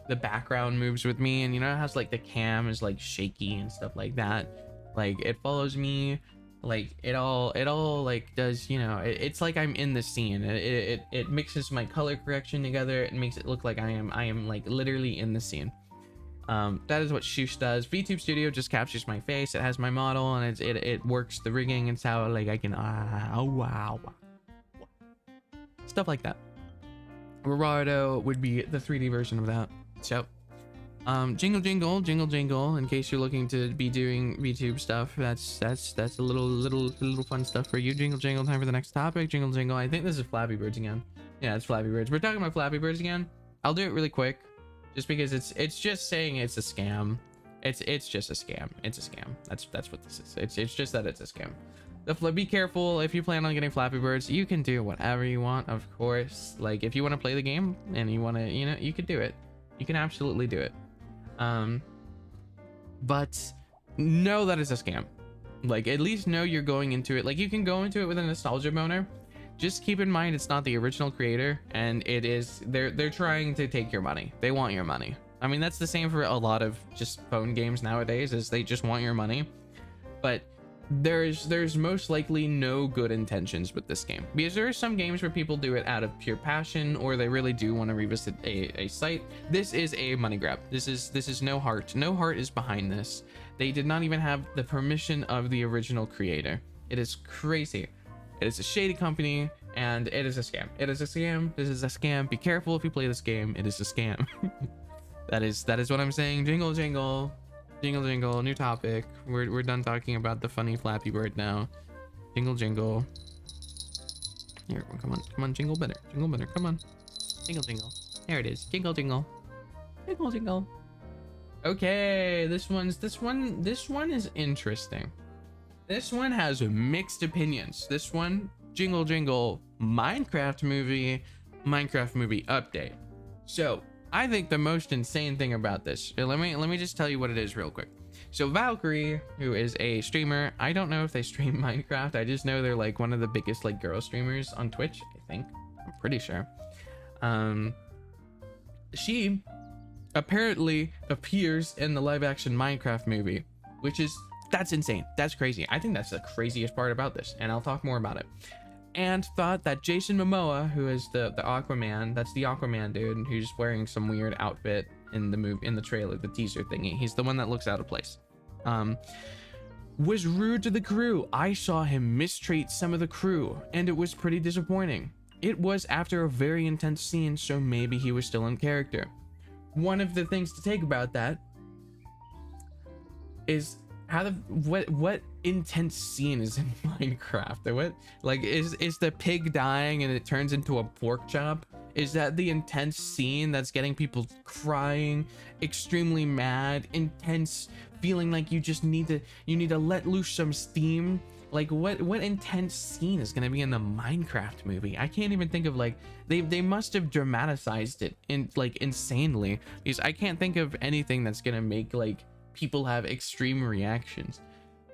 the background moves with me, and you know how it's like the cam is like shaky and stuff like that. Like it follows me, like it all like does, you know, it's like I'm in the scene. It mixes my color correction together. It makes it look like I am like literally in the scene. That is what Shusht does. VTube Studio just captures my face. It has my model, and it works the rigging. It's how like I can wow, stuff like that. Gerardo would be the 3D version of that. So jingle jingle, in case you're looking to be doing VTube stuff, that's a little fun stuff for you. Jingle jingle, time for the next topic. Jingle jingle, I think this is Flappy Birds again. Yeah, it's Flappy Birds. We're talking about Flappy Birds again. I'll do it really quick, just because it's just saying it's a scam. It's just a scam. It's a scam. That's what this is. It's just that it's a scam. Be careful if you plan on getting Flappy Birds. You can do whatever you want, of course. Like if you want to play the game and you want to, you know, you could do it. You can absolutely do it. But know that it's a scam. Like at least know you're going into it. Like you can go into it with a nostalgia boner. Just keep in mind it's not the original creator, and it is they're trying to take your money. They want your money. I mean, that's the same for a lot of just phone games nowadays, is they just want your money. But there's most likely no good intentions with this game, because there are some games where people do it out of pure passion, or they really do want to revisit a site. This is a money grab. This is no heart. No heart is behind this. They did not even have the permission of the original creator. It is crazy. It is a shady company, and it is a scam. It is a scam. This is a scam. Be careful if you play this game. It is a scam. that is what I'm saying. Jingle jingle. Jingle jingle, new topic. We're done talking about the funny Flappy Bird now. Jingle jingle. Here, come on, jingle better, come on. Jingle jingle. There it is. Jingle jingle. Jingle jingle. Okay, this one is interesting. This one has mixed opinions. This one, jingle jingle, Minecraft movie update. So I think the most insane thing about this, let me just tell you what it is real quick. So Valkyrae, who is a streamer, I don't know if they stream Minecraft. I just know they're like one of the biggest like girl streamers on Twitch, I think. I'm pretty sure. She apparently appears in the live action Minecraft movie, that's insane. That's crazy. I think that's the craziest part about this, and I'll talk more about it. And thought that Jason Momoa, who is the Aquaman, that's the Aquaman dude who's wearing some weird outfit in the trailer, the teaser thingy. He's the one that looks out of place. Was rude to the crew. I saw him mistreat some of the crew, and it was pretty disappointing. it was after a very intense scene, so maybe he was still in character. One of the things to take about that is how the what intense scene is in Minecraft? Or what, like, is the pig dying and it turns into a pork chop? Is that the intense scene that's getting people crying, extremely mad, intense, feeling like you just need to let loose some steam? Like, what intense scene is going to be in the Minecraft movie? I can't even think of, like, they must have dramatized it in, like, insanely, because I can't think of anything that's going to make, like, people have extreme reactions.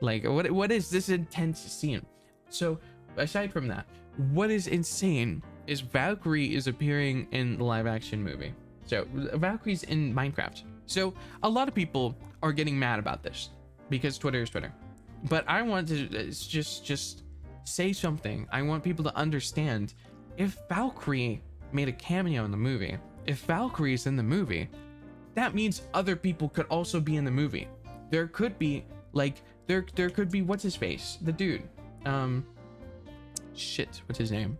Like, what is this intense scene? So aside from that, what is insane is Valkyrae is appearing in the live action movie. So Valkyrie's in Minecraft. So a lot of people are getting mad about this because Twitter is Twitter. But I want to just say something. I want people to understand, if Valkyrae made a cameo in the movie, if Valkyrae is in the movie, that means other people could also be in the movie. There could be, like, there could be, what's his face? The dude. Shit, what's his name?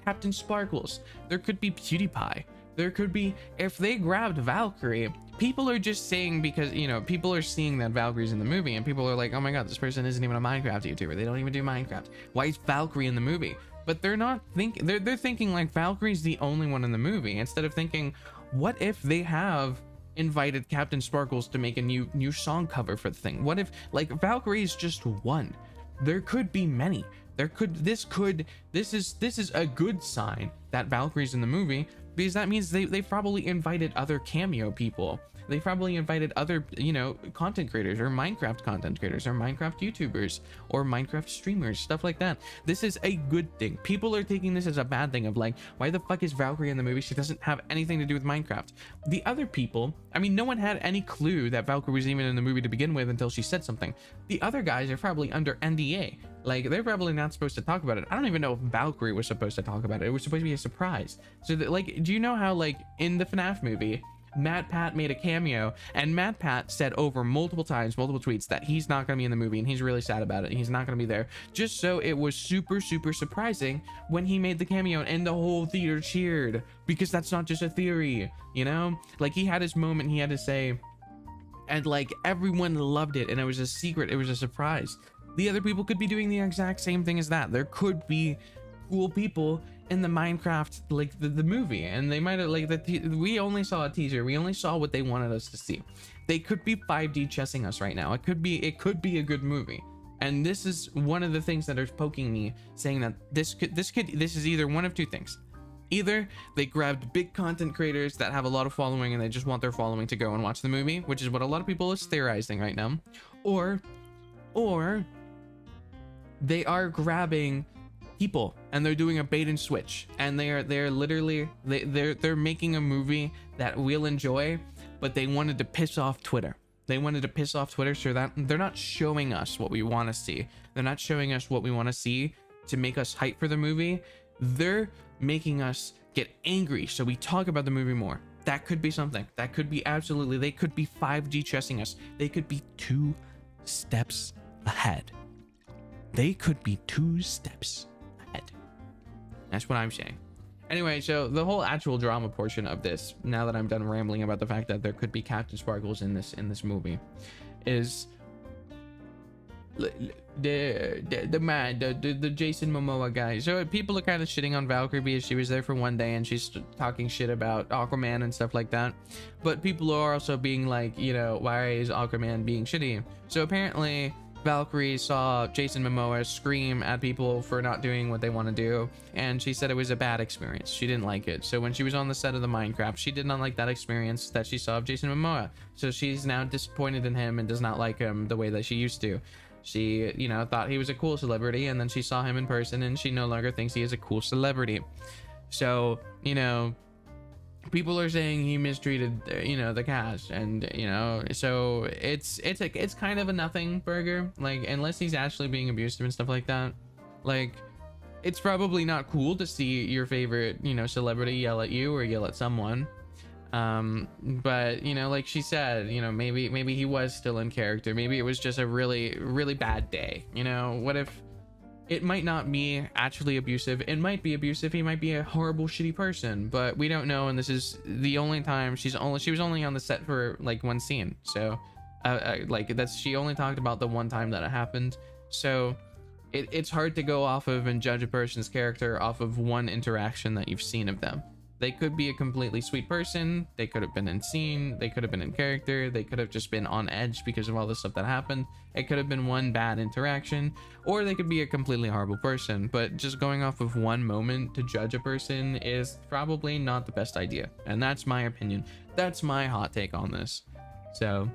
Captain Sparkles. There could be PewDiePie. There could be, if they grabbed Valkyrae, people are just saying, because, you know, people are seeing that Valkyrie's in the movie and people are like, oh my god, this person isn't even a Minecraft YouTuber. They don't even do Minecraft. Why is Valkyrae in the movie? But they're not thinking, they're thinking like Valkyrie's the only one in the movie, instead of thinking, what if they have invited Captain Sparkles to make a new song cover for the thing? What if, like, Valkyrae is just one? There could be many. This is a good sign that Valkyrie's in the movie, because that means they probably invited other cameo people. They probably invited other, you know, content creators, or Minecraft content creators, or Minecraft YouTubers, or Minecraft streamers, stuff like that. This is a good thing. People are taking this as a bad thing of like, why the fuck is Valkyrae in the movie? She doesn't have anything to do with Minecraft. The other people, I mean, no one had any clue that Valkyrae was even in the movie to begin with until she said something. The other guys are probably under NDA. Like, they're probably not supposed to talk about it. I don't even know if Valkyrae was supposed to talk about it. It was supposed to be a surprise. So that, like, do you know how, like, in the FNAF movie, MatPat made a cameo, and MatPat said over multiple times, multiple tweets, that he's not going to be in the movie and he's really sad about it and he's not going to be there, just so it was super surprising when he made the cameo and the whole theater cheered, because that's not just a theory, you know? Like, he had his moment, he had to say, and like everyone loved it, and it was a secret, it was a surprise. The other people could be doing the exact same thing as that. There could be cool people in the Minecraft, like the movie, and they might have, like, we only saw a teaser, we only saw what they wanted us to see. They could be 5D chessing us right now. It could be a good movie, and this is one of the things that are poking me, saying that this is either one of two things. Either they grabbed big content creators that have a lot of following and they just want their following to go and watch the movie, which is what a lot of people is theorizing right now, or they are grabbing people and they're doing a bait and switch, and they're literally they're making a movie that we'll enjoy, but they wanted to piss off Twitter. They wanted to piss off Twitter, so that they're not showing us what we want to see. They're not showing us what we want to see to make us hype for the movie. They're making us get angry so we talk about the movie more. That could be something. That could be, absolutely, they could be 5G chessing us. They could be 2 steps ahead. They could be 2 steps ahead. That's what I'm saying. Anyway, so the whole actual drama portion of this, now that I'm done rambling about the fact that there could be Captain Sparkles in this movie, is the man, the Jason Momoa guy. So people are kind of shitting on Valkyrae because she was there for one day and she's talking shit about Aquaman and stuff like that. But people are also being like, you know, why is Aquaman being shitty? So apparently Valkyrae saw Jason Momoa scream at people for not doing what they want to do, and she said it was a bad experience. She didn't like it. So when she was on the set of the Minecraft, she did not like that experience that she saw of Jason Momoa. So she's now disappointed in him and does not like him the way that she used to. She, you know, thought he was a cool celebrity, and then she saw him in person and she no longer thinks he is a cool celebrity. So, you know, people are saying he mistreated, you know, the cast, and, you know, so it's kind of a nothing burger. Like, unless he's actually being abusive and stuff like that, like, it's probably not cool to see your favorite, you know, celebrity yell at you or yell at someone. But, you know, like she said, you know, maybe he was still in character. Maybe it was just a really bad day. You know, what if it might not be actually abusive. It might be abusive. He might be a horrible, shitty person, but we don't know. And this is the only time she was only on the set for like one scene. So, like she only talked about the one time that it happened. So, it's hard to go off of and judge a person's character off of one interaction that you've seen of them. They could be a completely sweet person. They could have been in scene. They could have been in character. They could have just been on edge because of all the stuff that happened. It could have been one bad interaction, or they could be a completely horrible person. But just going off of one moment to judge a person is probably not the best idea. And that's my opinion. That's my hot take on this. So,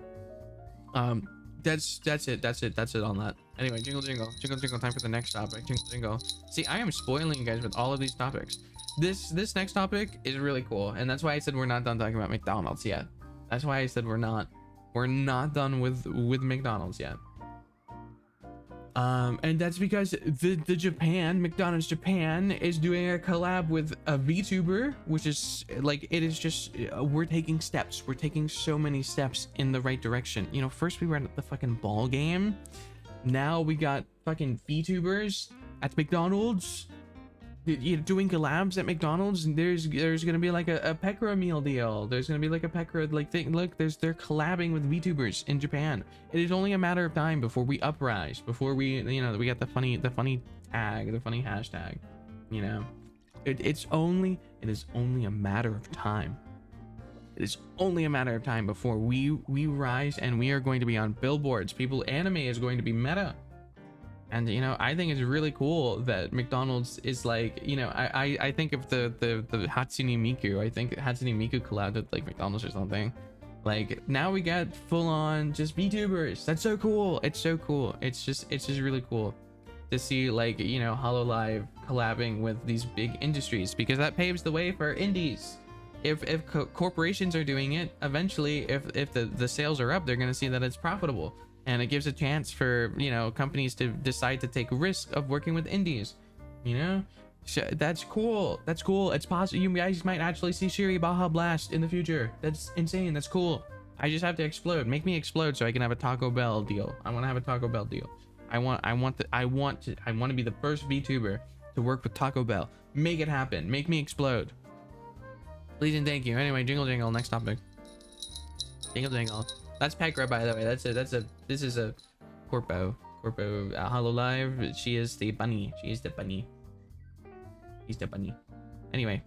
that's it on that. Anyway, jingle jingle time for the next topic. Jingle jingle. See, I am spoiling you guys with all of these topics. This next topic is really cool, and that's why I said we're not done talking about McDonald's yet. That's why I said we're not done with McDonald's yet. And that's because the McDonald's Japan is doing a collab with a VTuber, which is like, it is just, we're taking steps. We're taking so many steps in the right direction. You know, first we were at the fucking ball game. Now we got fucking VTubers at McDonald's. You know, doing collabs at McDonald's, and there's gonna be like a Pekra meal deal. There's gonna be like a Pekra like thing. Look, they're collabing with VTubers in Japan. It is only a matter of time before we uprise, before we, you know, we got the funny tag, the funny hashtag. You know, it is only a matter of time. It is only a matter of time before we rise, and we are going to be on billboards. Anime is going to be meta. And, you know, I think it's really cool that McDonald's is like, you know, I think of the Hatsune Miku. I think Hatsune Miku collabed with like McDonald's or something. Like, now we got full on just VTubers. That's so cool. It's so cool. It's just really cool to see, like, you know, Hololive collabing with these big industries, because that paves the way for indies. If corporations are doing it, eventually, if the sales are up, they're going to see that it's profitable. And it gives a chance for, you know, companies to decide to take risk of working with indies, you know? So that's cool. That's cool. It's possible. You guys might actually see Shiri Baja Blast in the future. That's insane. That's cool. I just have to explode. Make me explode so I can have a Taco Bell deal. I want to have a Taco Bell deal. I want to be the first VTuber to work with Taco Bell. Make it happen. Make me explode. Please and thank you. Anyway, jingle jingle. Next topic. Jingle jingle. That's Pekra, by the way. This is a Corpo Hololive. She is the bunny. She's the bunny. Anyway,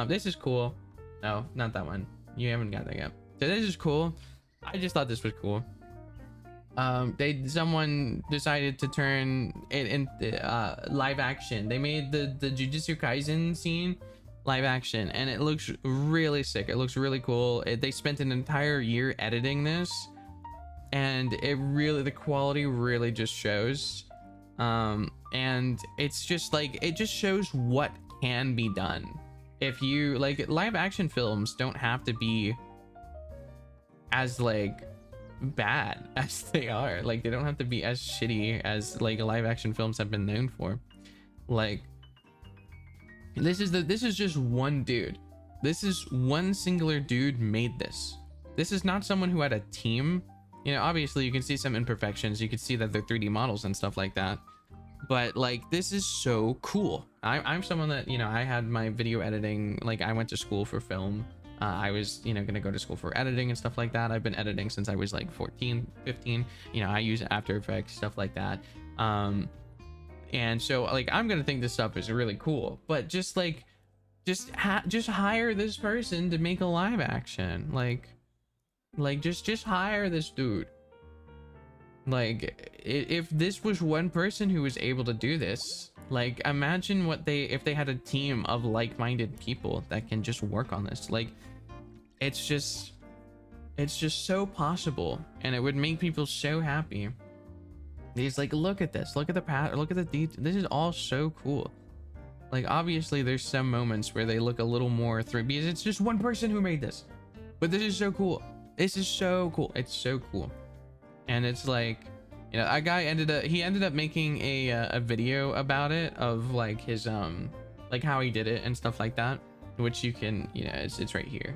this is cool. No, not that one. You haven't got that yet. So this is cool. I just thought this was cool. Someone decided to turn it in live action. They made the Jujutsu Kaisen scene live action, and it looks really sick. It looks really cool. They spent an entire year editing this, and the quality really just shows. And it's just like, it just shows what can be done. If you like, live action films don't have to be as like bad as they are. Like, they don't have to be as shitty as like live action films have been known for. Like, this is just one dude. This is one singular dude made this. This is not someone who had a team. You know, obviously you can see some imperfections. You can see that they're 3D models and stuff like that. But like, this is so cool. I'm someone that, you know, I had my video editing, like I went to school for film. I was, you know, gonna go to school for editing and stuff like that. I've been editing since I was like 14, 15. You know, I use After Effects, stuff like that. And so like, I'm gonna think this stuff is really cool, but just like, just hire this person to make a live action. Like just hire this dude. Like, if this was one person who was able to do this, like, imagine if they had a team of like-minded people that can just work on this. Like, it's just so possible, and it would make people so happy. He's like, look at this, look at the path, look at the detail. This is all so cool. Like, obviously there's some moments where they look a little more through, because it's just one person who made this, but this is so cool. This is so cool. It's so cool. And it's like, you know, a guy ended up making a video about it, of like his like how he did it and stuff like that, which you can, you know, it's right here.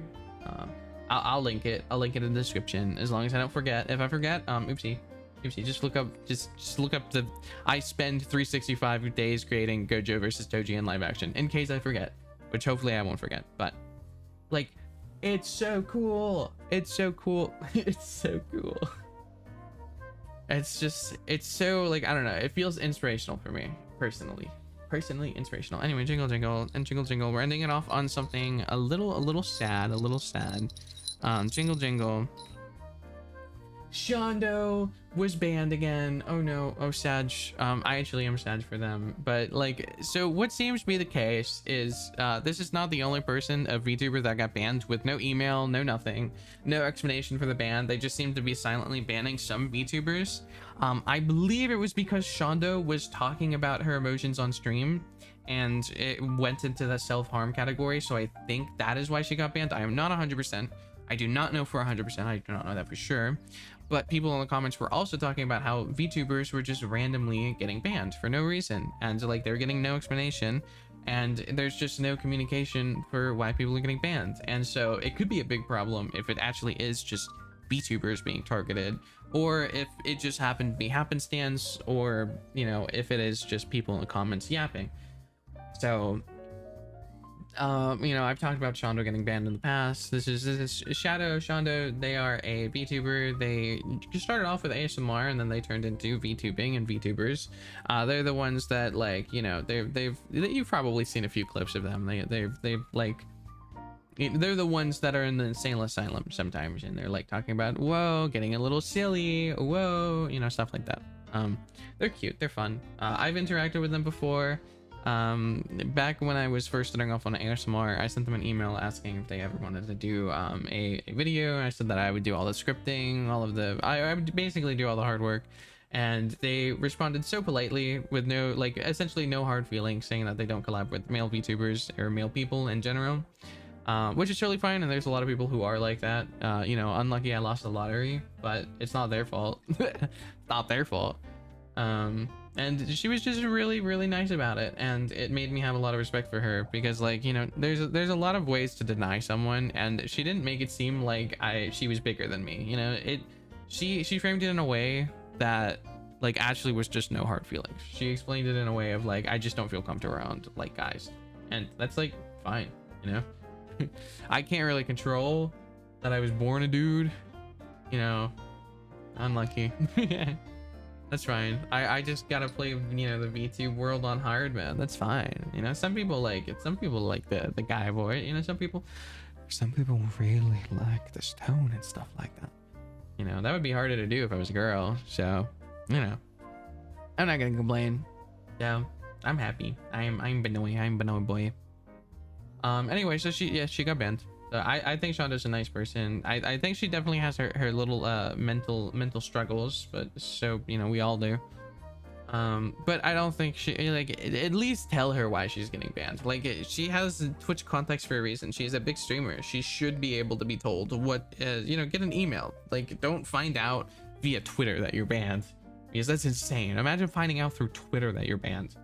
I'll link it in the description, as long as I don't forget. If I forget, oopsie. Oopsie, just look up the I spend 365 days creating Gojo versus Toji in live action in case I forget, which hopefully I won't forget. But like, it's so cool. It's so cool. It's so cool. It's so like, I don't know, it feels inspirational for me personally inspirational. Anyway, jingle jingle and jingle jingle, we're ending it off on something a little sad. Jingle jingle, Shondo was banned again. Oh no. Oh, sad. I actually am sad for them, but like, so what seems to be the case is this is not the only person, a VTuber, that got banned with no email, no nothing, no explanation for the ban. They just seem to be silently banning some VTubers. I believe it was because Shondo was talking about her emotions on stream and it went into the self-harm category, so I think that is why she got banned. I am not 100%. I do not know for 100%. I do not know that for sure. But people in the comments were also talking about how VTubers were just randomly getting banned for no reason. And like, they're getting no explanation. And there's just no communication for why people are getting banned. And so it could be a big problem if it actually is just VTubers being targeted. Or if it just happened to be happenstance. Or, you know, if it is just people in the comments yapping. So... you know, I've talked about Shondo getting banned in the past. This is Shadow Shondo. They are a VTuber. They started off with ASMR and then they turned into VTubing and VTubers. They're the ones that, like, you know, you've probably seen a few clips of them. They've like, they're the ones that are in the insane asylum sometimes, and they're like talking about, whoa, getting a little silly, whoa, you know, stuff like that. They're cute, they're fun. I've interacted with them before. Back when I was first starting off on ASMR, I sent them an email asking if they ever wanted to do a video. I said that I would do all the scripting, I would basically do all the hard work, and they responded so politely with no, like, essentially no hard feelings, saying that they don't collab with male VTubers or male people in general, which is totally fine. And there's a lot of people who are like that. You know, unlucky I lost the lottery, but it's not their fault. It's not their fault. And she was just really nice about it, and it made me have a lot of respect for her, because, like, you know, there's a lot of ways to deny someone, and she didn't make it seem like she was bigger than me, you know. She framed it in a way that, like, actually was just no hard feelings. She explained it in a way of, like, I just don't feel comfortable around, like, guys, and that's, like, fine, you know. I can't really control that I was born a dude, you know. Unlucky. That's fine. I just gotta play, you know, the VTube world on hard, man. That's fine. You know, some people like it. Some people like the guy voice. You know, some people really like the tone and stuff like that. You know, that would be harder to do if I was a girl. So, you know, I'm not gonna complain. Yeah, I'm happy. I'm Benoy boy. Anyway, so she got banned. I think Shonda's a nice person. I think she definitely has her little mental struggles, but so, you know, we all do. But I don't think she, like, at least tell her why she's getting banned. Like, she has Twitch contacts for a reason. She's a big streamer. She should be able to be told what, you know, get an email. Like, don't find out via Twitter that you're banned, because that's insane. Imagine finding out through Twitter that you're banned.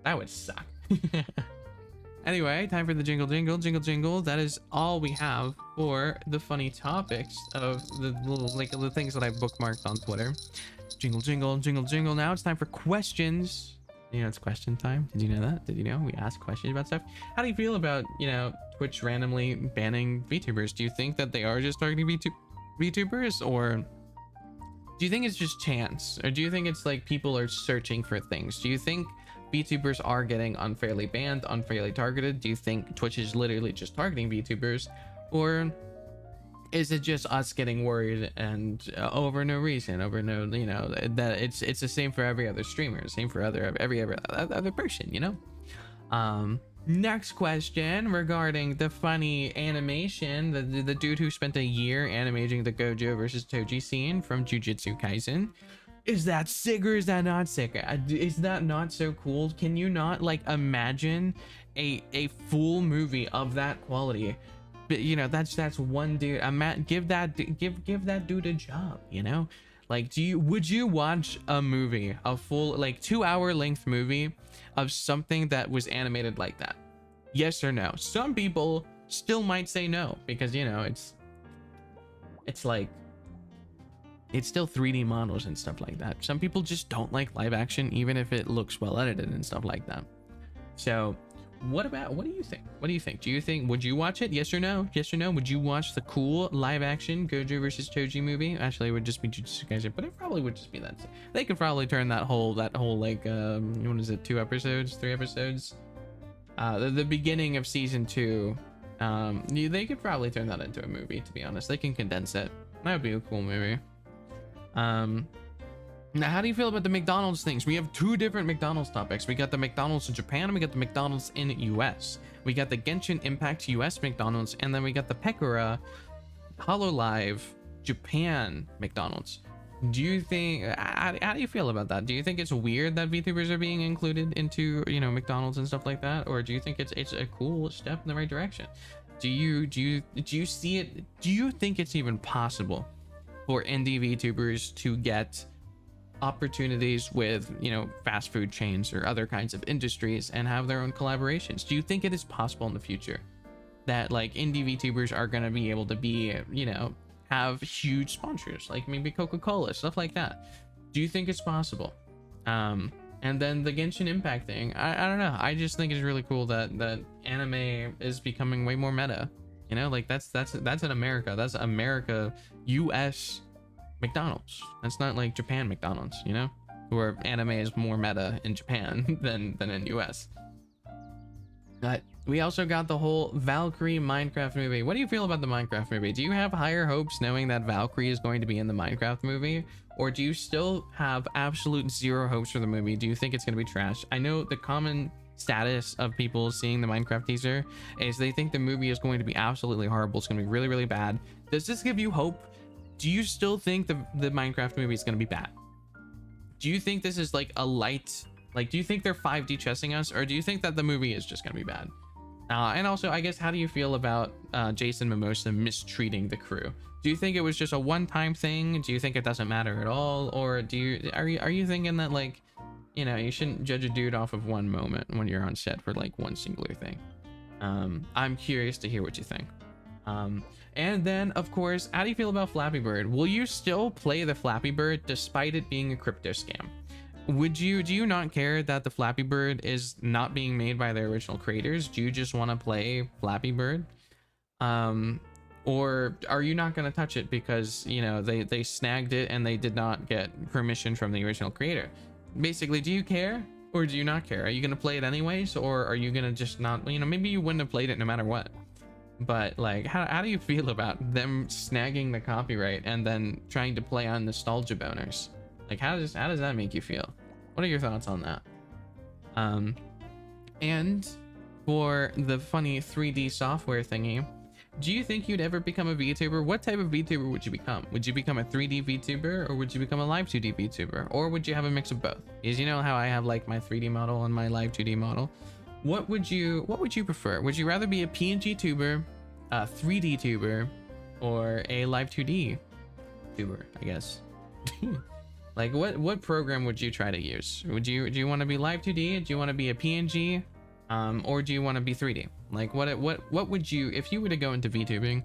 That would suck. Anyway, time for the jingle jingle. That is all we have for the funny topics of the little, like, the things that I bookmarked on Twitter. Jingle jingle. Now it's time for questions. You know, it's question time. Did you know that? Did you know we ask questions about stuff? How do you feel about, you know, Twitch randomly banning VTubers? Do you think that they are just targeting VTubers, or do you think it's just chance, or do you think it's like people are searching for things? Do you think VTubers are getting unfairly banned, unfairly targeted? Do you think Twitch is literally just targeting VTubers, or is it just us getting worried and over no reason, over no, you know, that it's the same for every other streamer, same for every other person, you know? Next question regarding the funny animation, the dude who spent a year animating the Gojo versus Toji scene from Jujutsu Kaisen. Is that sick, or is that not sick? Is that not so cool? Can you not, like, imagine a full movie of that quality? But, you know, that's one dude. Give that dude a job, you know? Like, would you watch a movie, a full, like, 2-hour length movie of something that was animated like that? Yes or no? Some people still might say no, because, you know, it's like, it's still 3D models and stuff like that. Some people just don't like live action, even if it looks well edited and stuff like that. So what do you think? Would you watch it? Yes or no? Yes or no? Would you watch the cool live action Gojo versus Choji movie? Actually, it would just be Jujutsu Kaisen, but it probably would just be that. They could probably turn that whole like what is it, 2 episodes, 3 episodes, the beginning of season 2, they could probably turn that into a movie, to be honest. They can condense it. That would be a cool movie. Now, how do you feel about the McDonald's things? We have 2 different McDonald's topics. We got the McDonald's in Japan, and we got the McDonald's in US. We got the Genshin Impact US McDonald's, and then we got the Pekora Hololive Japan McDonald's. Do you think, how do you feel about that? Do you think it's weird that VTubers are being included into, you know, McDonald's and stuff like that? Or do you think it's a cool step in the right direction? Do you see it? Do you think it's even possible for indie VTubers to get opportunities with, you know, fast food chains or other kinds of industries and have their own collaborations? Do you think it is possible in the future that like indie VTubers are going to be able to be, you know, have huge sponsors, like maybe Coca-Cola, stuff like that? Do you think it's possible? And then the Genshin Impact thing, I don't know. I just think it's really cool that anime is becoming way more meta. You know, like that's in America. That's America, US McDonald's. That's not like Japan McDonald's, you know, where anime is more meta in Japan than in US. We also got the whole Valkyrae Minecraft movie. What do you feel about the Minecraft movie? Do you have higher hopes knowing that Valkyrae is going to be in the Minecraft movie? Or do you still have absolute 0 hopes for the movie? Do you think it's going to be trash? I know the common status of people seeing the Minecraft teaser is they think the movie is going to be absolutely horrible. It's going to be really, really bad. Does this give you hope? Do you still think the Minecraft movie is going to be bad? Do you think this is like a light, like, do you think they're 5D chessing us, or do you think that the movie is just going to be bad? And also, I guess, how do you feel about Jason Momoa mistreating the crew? Do you think it was just a one-time thing? Do you think it doesn't matter at all? Or are you thinking that, like, you know, you shouldn't judge a dude off of one moment when you're on set for like one singular thing? I'm curious to hear what you think. And then, of course, how do you feel about Flappy Bird? Will you still play the Flappy Bird despite it being a crypto scam? Do you not care that the Flappy Bird is not being made by the original creators? Do you just want to play Flappy Bird? Or are you not going to touch it because, you know, they snagged it and they did not get permission from the original creator? Basically, do you care or do you not care? Are you going to play it anyways, or are you going to just not, you know, maybe you wouldn't have played it no matter what? But like, how do you feel about them snagging the copyright and then trying to play on nostalgia boners? Like, how does that make you feel? What are your thoughts on that? And for the funny 3D software thingy, do you think you'd ever become a VTuber? What type of VTuber would you become? Would you become a 3D VTuber, or would you become a live 2D VTuber? Or would you have a mix of both? Because you know how I have like my 3D model and my live 2D model. What would you prefer? Would you rather be a PNG tuber, a 3D tuber, or a live 2D tuber, I guess? Like, what program would you try to use? Do you want to be live 2D? Do you want to be a PNG? Or do you want to be 3D? Like, what would you, if you were to go into VTubing,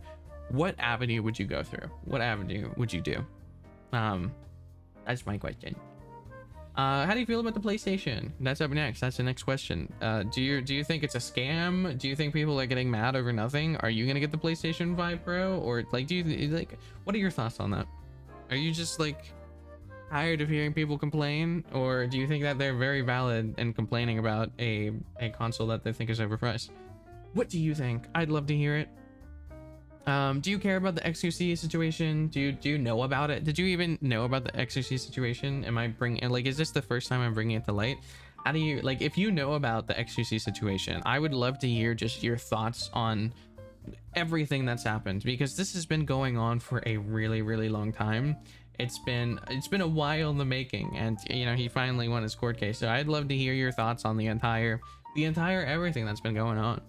what avenue would you go through? What avenue would you do? That's my question. How do you feel about the PlayStation? That's up next. That's the next question. Do you think it's a scam? Do you think people are getting mad over nothing? Are you gonna get the PlayStation 5 Pro, or like, what are your thoughts on that? Are you just like tired of hearing people complain, or do you think that they're very valid in complaining about a console that they think is overpriced? What do you think? I'd love to hear it. Do you care about the XQC situation? Do you know about it? Did you even know about the XQC situation? Am I bringing, like, is this the first time I'm bringing it to light? How do you, like, if you know about the XQC situation, I would love to hear just your thoughts on everything that's happened, because this has been going on for a really, really long time. It's been a while in the making, and you know, he finally won his court case. So I'd love to hear your thoughts on the entire everything that's been going on.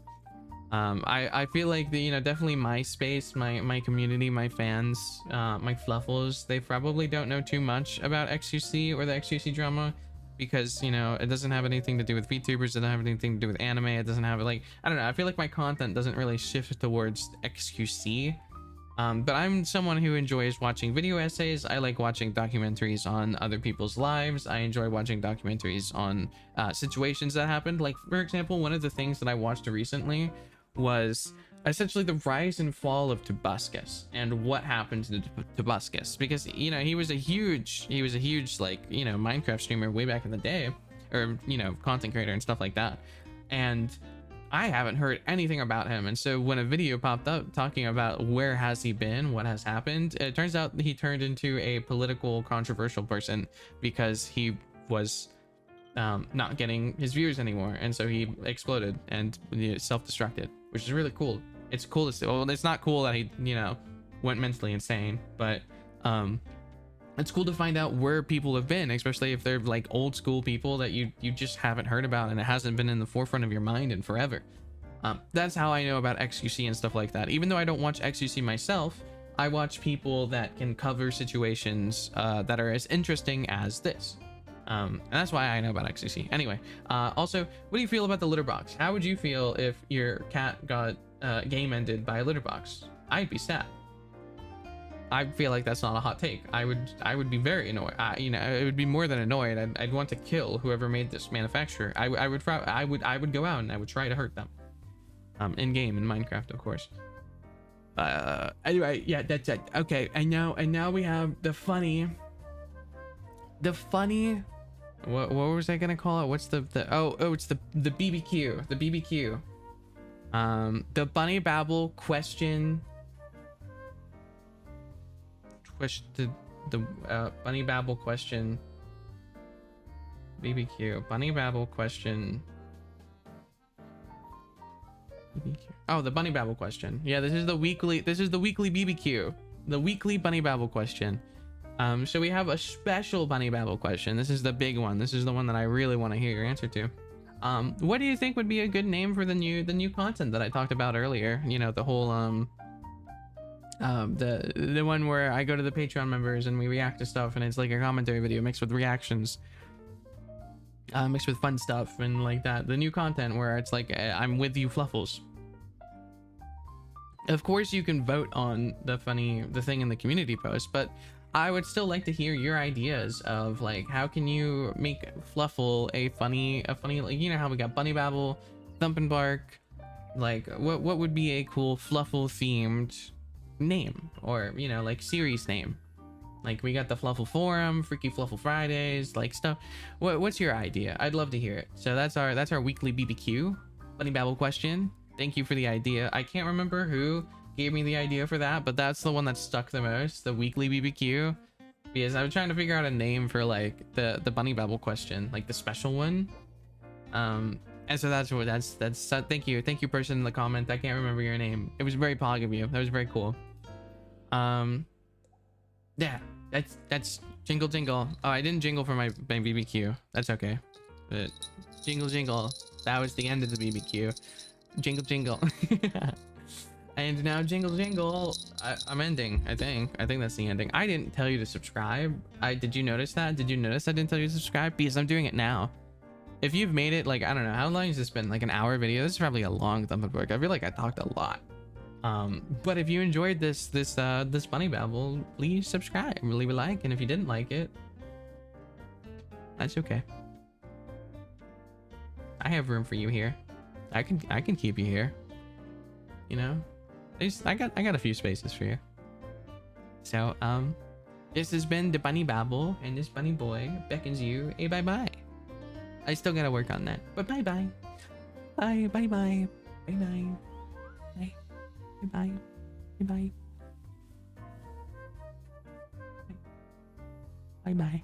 I feel like you know, definitely my space, my community, my fans, my fluffles, they probably don't know too much about XQC or the XQC drama, because you know, it doesn't have anything to do with VTubers, it doesn't have anything to do with anime, it doesn't have, like, I don't know, I feel like my content doesn't really shift towards XQC But I'm someone who enjoys watching video essays. I like watching documentaries on other people's lives. I enjoy watching documentaries on situations that happened. Like, for example, one of the things that I watched recently was essentially the rise and fall of Tobuscus and what happened to Tobuscus, because you know he was a huge like, you know, Minecraft streamer way back in the day, or, you know, content creator and stuff like that. And I haven't heard anything about him. And so when a video popped up talking about where has he been, what has happened, it turns out he turned into a political controversial person because he was not getting his views anymore. And so he exploded and, you know, self-destructed, which is really cool. It's cool to see. Well, it's not cool that he, you know, went mentally insane, but it's cool to find out where people have been, especially if they're like old school people that you just haven't heard about and it hasn't been in the forefront of your mind in forever. That's how I know about XQC and stuff like that. Even though I don't watch XQC myself, I watch people that can cover situations that are as interesting as this. And that's why I know about XQC. Anyway, also, what do you feel about the litter box? How would you feel if your cat got game ended by a litter box? I'd be sad. I feel like that's not a hot take. I would be very annoyed. You know, it would be more than annoyed. I'd want to kill whoever made this manufacturer. I would go out and I would try to hurt them. In game, in Minecraft, of course. Anyway, yeah, that's it. Okay, and now we have the funny. What was I gonna call it? What's the it's the BBQ. The BBQ. The Bunny Babble question. The Bunny Babble question. BBQ. Bunny Babble question. BBQ. Oh, the Bunny Babble question. Yeah, this is the weekly BBQ. The weekly Bunny Babble question. So we have a special Bunny Babble question. This is the big one. This is the one that I really want to hear your answer to. What do you think would be a good name for the new content that I talked about earlier? You know, the whole the one where I go to the Patreon members and we react to stuff, and it's like a commentary video mixed with reactions, mixed with fun stuff and like that. The new content where it's like I'm with you Fluffles. Of course you can vote on the thing in the community post, but I would still like to hear your ideas of like how can you make Fluffle a funny, like, you know how we got Bunny Babble, Thump and Bark, like what would be a cool Fluffle themed name, or, you know, like series name. Like we got the Fluffle Forum, Freaky Fluffle Fridays, like stuff. What's your idea? I'd love to hear it. So that's our weekly BBQ Bunny Babble question. Thank you for the idea. I can't remember who gave me the idea for that, but that's the one that stuck the most, the weekly BBQ, because I was trying to figure out a name for like the Bunny Babble question, like the special one. And so that's thank you person in the comment. I can't remember your name. It was very pog of you. That was very cool. Yeah, that's jingle jingle. Oh, I didn't jingle for my BBQ. That's okay. But jingle jingle. That was the end of the BBQ. Jingle jingle. And now jingle jingle. I'm ending. I think that's the ending. I didn't tell you to subscribe. Did you notice that? Did you notice I didn't tell you to subscribe? Because I'm doing it now. If you've made it, like, I don't know, how long has this been? Like an hour video? This is probably a long thumb book. I feel like I talked a lot. But if you enjoyed this Bunny Babble, please subscribe, leave a like, and if you didn't like it, that's okay. I have room for you here. I can keep you here. You know, I got a few spaces for you. So this has been the Bunny Babble, and this bunny boy beckons you a bye-bye. I still gotta work on that, but bye-bye. Bye, bye-bye. Bye-bye. Bye. Bye-bye. Bye-bye. Bye-bye.